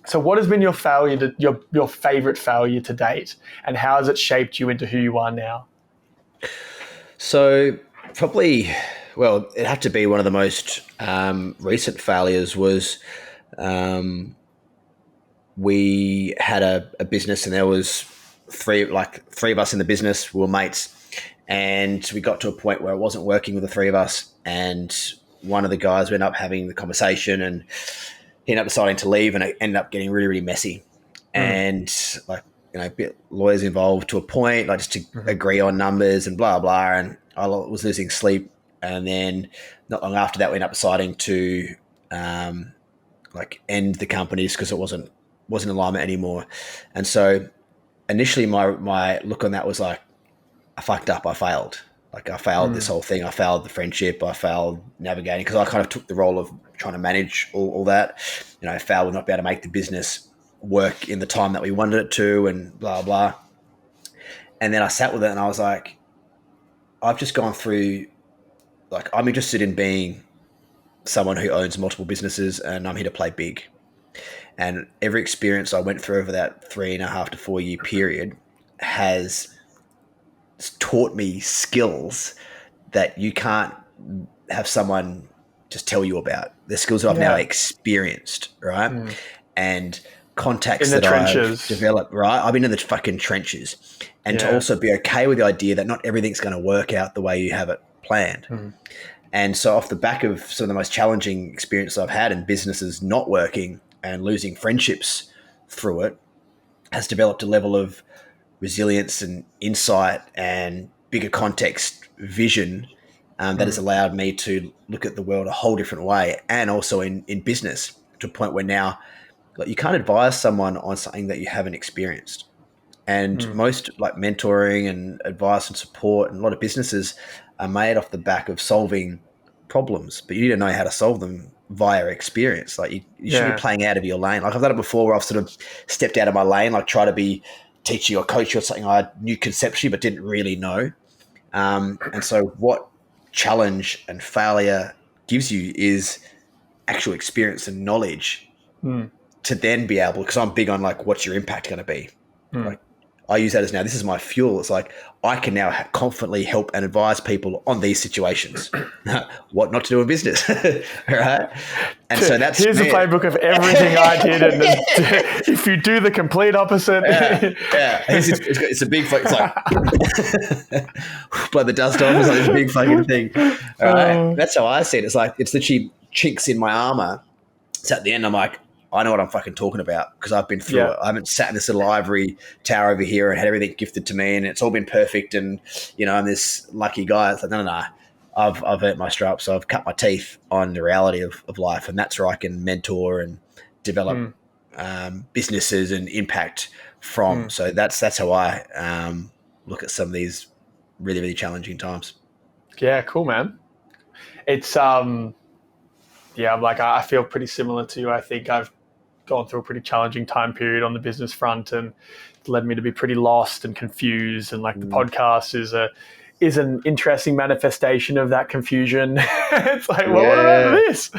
So what has been your failure, your favorite failure to date, and how has it shaped you into who you are now? So probably, well, it'd have to be one of the most recent failures was we had a business and there was three of us in the business. We were mates, and we got to a point where it wasn't working with the three of us, and one of the guys ended up having the conversation and he ended up deciding to leave, and it ended up getting really, really messy. And a bit lawyers involved to a point, like just to agree on numbers and blah, blah. And I was losing sleep. And then not long after that, we ended up deciding to end the company just because it wasn't in alignment anymore. And so initially my look on that was like, I fucked up. I failed. Like I failed this whole thing. I failed the friendship. I failed navigating because I kind of took the role of trying to manage all that. I failed with not being able to make the business work in the time that we wanted it to and blah, blah. And then I sat with it and I was like, I've just gone through, like, I'm interested in being someone who owns multiple businesses and I'm here to play big. And every experience I went through over that 3.5 to 4 year period has taught me skills that you can't have someone just tell you about. The skills that I've now experienced, right? And contacts that I've developed, right? I've been in the fucking trenches. And to also be okay with the idea that not everything's going to work out the way you have it planned. And so off the back of some of the most challenging experiences I've had in businesses not working and losing friendships through it, has developed a level of resilience and insight and bigger context vision that has allowed me to look at the world a whole different way, and also in business to a point where now, like, you can't advise someone on something that you haven't experienced. And most like mentoring and advice and support and a lot of businesses are made off the back of solving problems, but you need to know how to solve them via experience. Like you shouldn't be playing out of your lane. Like I've done it before where I've sort of stepped out of my lane, like try to be teaching or coaching or something I knew conceptually but didn't really know. And so what challenge and failure gives you is actual experience and knowledge to then be able, because I'm big on like, what's your impact going to be? Like I use that as now, this is my fuel. It's like, I can now confidently help and advise people on these situations, what not to do in business. Right. And so here's the playbook of everything I did. And if you do the complete opposite. It's a big, it's like, blow the dust off. It's like this big fucking thing. All right. That's how I see it. It's like, it's literally chinks in my armor. So at the end, I'm like, I know what I'm fucking talking about because I've been through it. I haven't sat in this little ivory tower over here and had everything gifted to me and it's all been perfect and, I'm this lucky guy. It's like, no. I've earned my stripes. So I've cut my teeth on the reality of life, and that's where I can mentor and develop businesses and impact from. So that's how I look at some of these really, really challenging times. Yeah, cool, man. It's I feel pretty similar to you. I think I've gone through a pretty challenging time period on the business front, and it's led me to be pretty lost and confused. And like the podcast is an interesting manifestation of that confusion. It's like, well, what about this?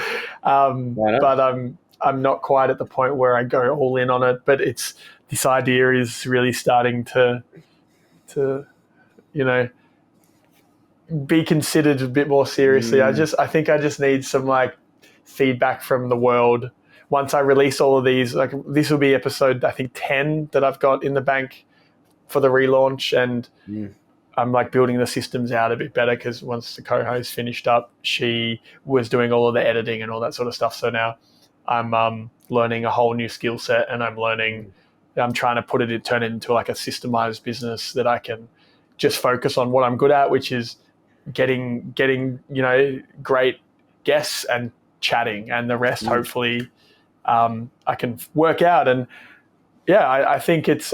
But I'm not quite at the point where I go all in on it. But it's this idea is really starting to be considered a bit more seriously. I think I just need some like feedback from the world. Once I release all of these, like this will be episode, I think 10 that I've got in the bank for the relaunch. And I'm like building the systems out a bit better because once the co-host finished up, she was doing all of the editing and all that sort of stuff. So now I'm learning a whole new skill set, and I'm learning I'm trying to turn it into like a systemized business that I can just focus on what I'm good at, which is getting great guests and chatting, and the rest hopefully I can work out. And yeah, I think it's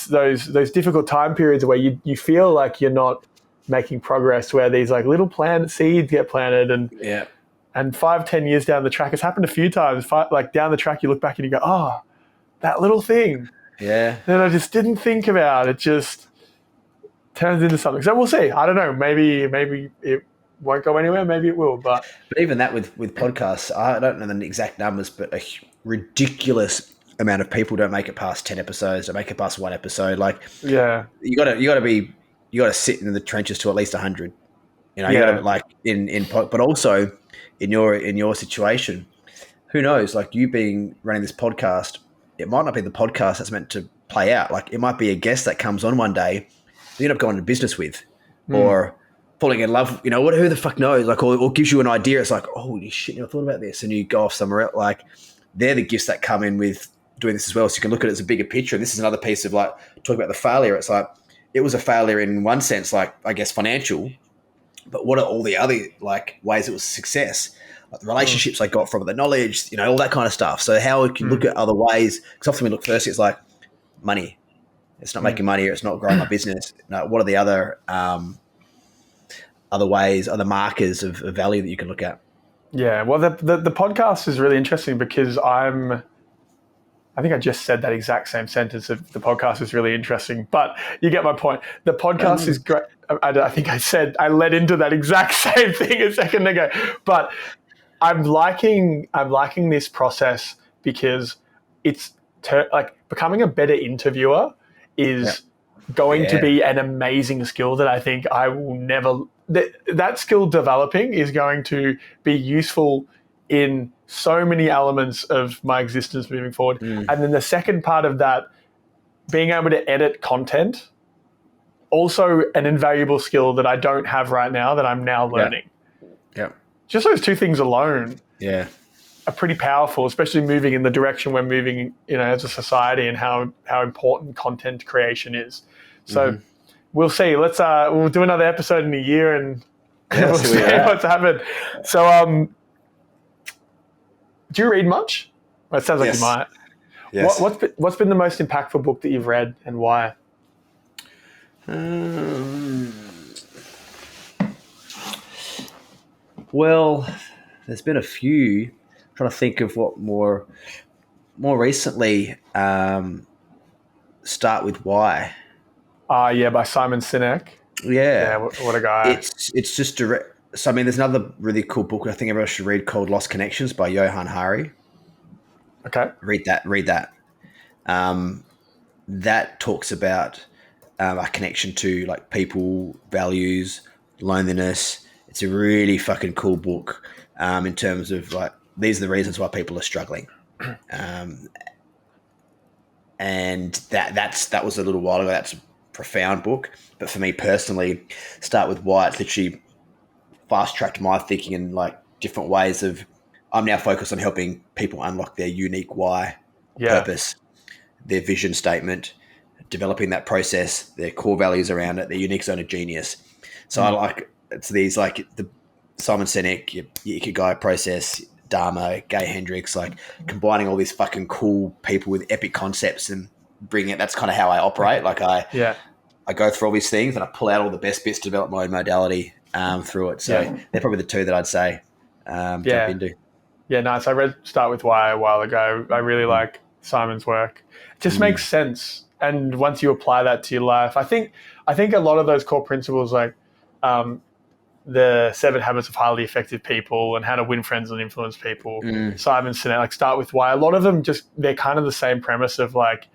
those difficult time periods where you feel like you're not making progress, where these like little seeds get planted, and 5-10 years down the track, it's happened a few times. Like down the track, you look back and you go, oh, that little thing that I just didn't think about. It just turns into something. So we'll see. I don't know. Maybe it won't go anywhere. Maybe it will. But even that with podcasts, I don't know the exact numbers, but a ridiculous amount of people don't make it past 10 episodes. Don't make it past one episode. Like, yeah, you gotta sit in the trenches to at least 100. You know, you gotta like but also in your situation, who knows? Like you running this podcast, it might not be the podcast that's meant to play out. Like it might be a guest that comes on one day, you end up going to business with, or falling in love. You know, who the fuck knows? Like, or gives you an idea. It's like, holy shit, I thought about this, and you go off somewhere else. Like, they're the gifts that come in with doing this as well. So you can look at it as a bigger picture. And this is another piece of like talking about the failure. It's like it was a failure in one sense, like I guess financial. But what are all the other like ways it was a success? Like the relationships I got from it, the knowledge, all that kind of stuff. So how we can look at other ways, because often we look first, it's like money. It's not making money, or it's not growing my business. No, what are the other ways, other markers of value that you can look at? Yeah, well, the podcast is really interesting because I think I just said that exact same sentence of the podcast is really interesting, but you get my point. The podcast is great. I think I led into that exact same thing a second ago, but I'm liking this process because it's like becoming a better interviewer is going to be an amazing skill that I think I will never. That skill developing is going to be useful in so many elements of my existence moving forward. And then the second part of that, being able to edit content, also an invaluable skill that I don't have right now that I'm now learning. Yeah. Just those two things alone are pretty powerful, especially moving in the direction we're moving, as a society, and how important content creation is. So we'll see. We'll do another episode in a year and we'll see what's happened. So, do you read much? Well, it sounds like you might. Yes. What's been the most impactful book that you've read, and why? Well, there's been a few. I'm trying to think of what more recently. Start with Why. By Simon Sinek. Yeah, what a guy. It's just direct. So I mean, there's another really cool book I think everyone should read called Lost Connections by Johann Hari. Okay. Read that. That talks about a connection to like people, values, loneliness. It's a really fucking cool book in terms of like these are the reasons why people are struggling. And that was a little while ago. That's a profound book. But for me personally, Start with Why, it's literally fast-tracked my thinking in like different ways of I'm now focused on helping people unlock their unique why, purpose, their vision statement, developing that process, their core values around it, their unique zone of genius. So I like it's these like the Simon Sinek, your Ikigai process, Dharma, Gay Hendricks, like combining all these fucking cool people with epic concepts and bring it. That's kind of how I operate. Like I go through all these things and I pull out all the best bits to develop my own modality through it. So they're probably the two that I'd say jump into. Yeah, nice. I read Start With Why a while ago. I really like Simon's work. It just makes sense. And once you apply that to your life, I think a lot of those core principles, like the 7 Habits of Highly Effective People and How to Win Friends and Influence People, Simon Sinek, like Start With Why, a lot of them they're kind of the same premise of like,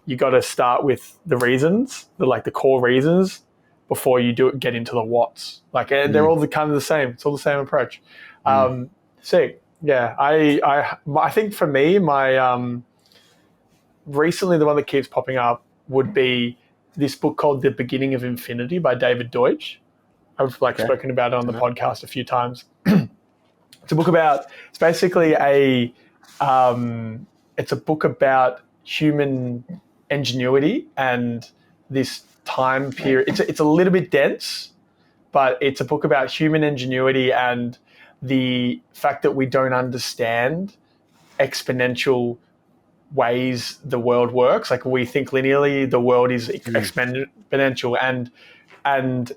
you got to start with the reasons, the core reasons, before you get into the what's. Like, and they're all kind of the same. It's all the same approach. Sick. Yeah. I think for me, my recently the one that keeps popping up would be this book called The Beginning of Infinity by David Deutsch. I've spoken about it on the podcast a few times. It's a book it's basically a it's a book about human ingenuity and this time period. It's a little bit dense, but it's a book about human ingenuity and the fact that we don't understand exponential ways the world works. Like we think linearly, the world is exponential, and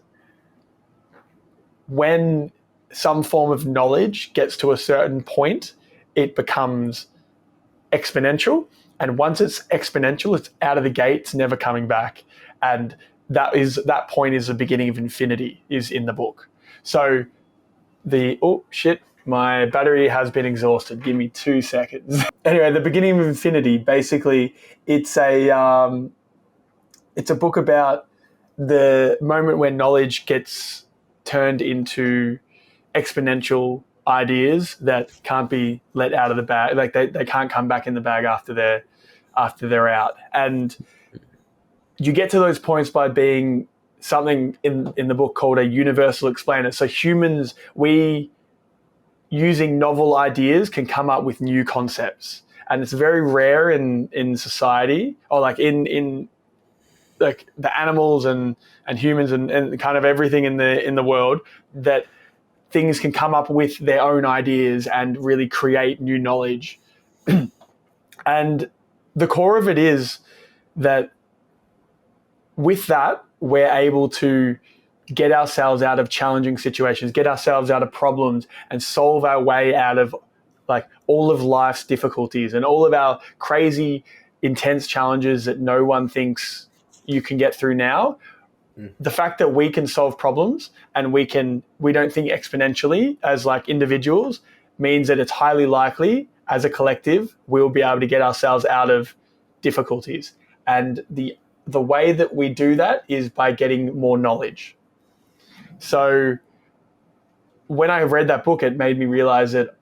when some form of knowledge gets to a certain point, it becomes exponential. And once it's exponential, it's out of the gate, it's never coming back. And that point is the beginning of infinity, is in the book. So my battery has been exhausted. Give me 2 seconds. Anyway, the beginning of infinity, basically, it's a book about the moment where knowledge gets turned into exponential ideas that can't be let out of the bag. Like they can't come back in the bag after they're out. And you get to those points by being something in the book called a universal explainer. So humans, we, using novel ideas, can come up with new concepts. And it's very rare in society, or like in like the animals and humans and kind of everything in the world, that things can come up with their own ideas and really create new knowledge. And the core of it is that with that, we're able to get ourselves out of challenging situations, get ourselves out of problems, and solve our way out of like all of life's difficulties and all of our crazy, intense challenges that no one thinks you can get through now. The fact that we can solve problems and we don't think exponentially as like individuals means that it's highly likely as a collective we'll be able to get ourselves out of difficulties. And the way that we do that is by getting more knowledge. So when I read that book, it made me realize that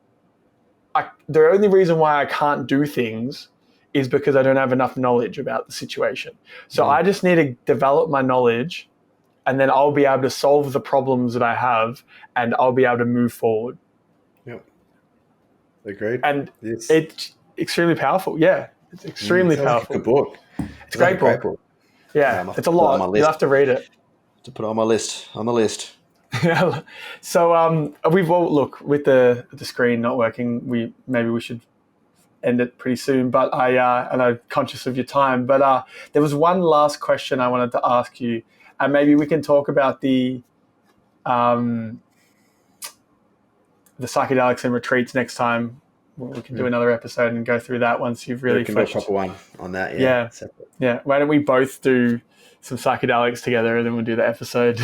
the only reason why I can't do things is because I don't have enough knowledge about the situation. So I just need to develop my knowledge, and then I'll be able to solve the problems that I have, and I'll be able to move forward. Yep. Agreed. And it's extremely powerful. Yeah, it's extremely powerful. Like a good book. It's a great book. Yeah, it's a lot. You'll have to read it. To put it on my list. So look, with the screen not working, maybe we should end it pretty soon. But and I'm conscious of your time. But there was one last question I wanted to ask you, and maybe we can talk about the psychedelics and retreats next time. We can do another episode and go through that once you've really fleshed. Do a proper one on that. Yeah. Why don't we both do some psychedelics together, and then we'll do the episode.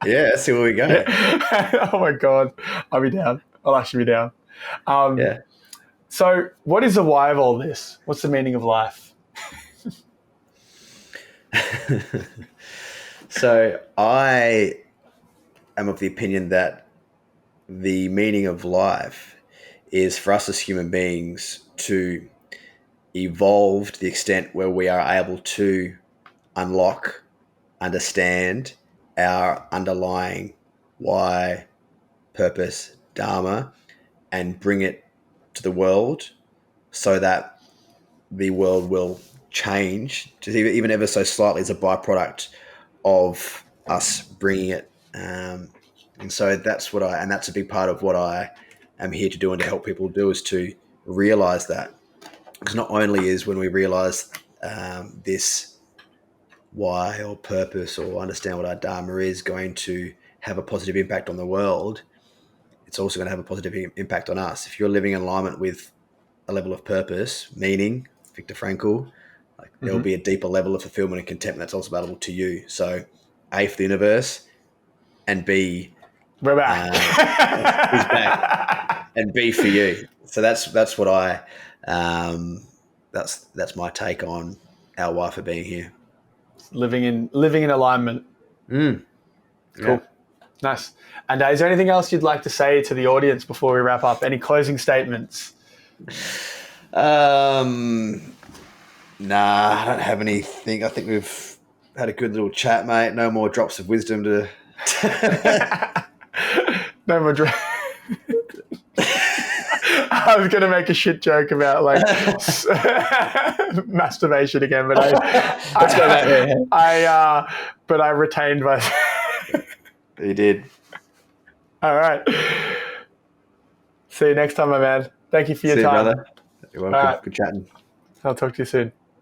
Yeah, let's see where we go. Oh my God, I'll be down. I'll actually be down. So what is the why of all this? What's the meaning of life? So I am of the opinion that the meaning of life is for us as human beings to evolve to the extent where we are able to unlock, understand our underlying why, purpose, dharma, and bring it to the world so that the world will change, just even ever so slightly, as a byproduct of us bringing it. And so that's that's a big part of what I am here to do and to help people do, is to realize that. Because not only is when we realize this why or purpose, or understand what our dharma is, going to have a positive impact on the world, it's also going to have a positive impact on us. If you're living in alignment with a level of purpose, meaning, Viktor Frankl, there'll be a deeper level of fulfillment and contentment that's also available to you. So A, for the universe, and B, we're back. Is back, and B, for you. So that's what I that's my take on our why for being here. Living in alignment. Cool. Yeah. Nice. And is there anything else you'd like to say to the audience before we wrap up? Any closing statements? Nah, I don't have anything. I think we've had a good little chat, mate. No more drops of wisdom to... No more drops. I was going to make a shit joke about like masturbation again, but but I retained my. You did. All right. See you next time, my man. Thank you for your See you, time. brother. You're welcome. All right. Good chatting. I'll talk to you soon.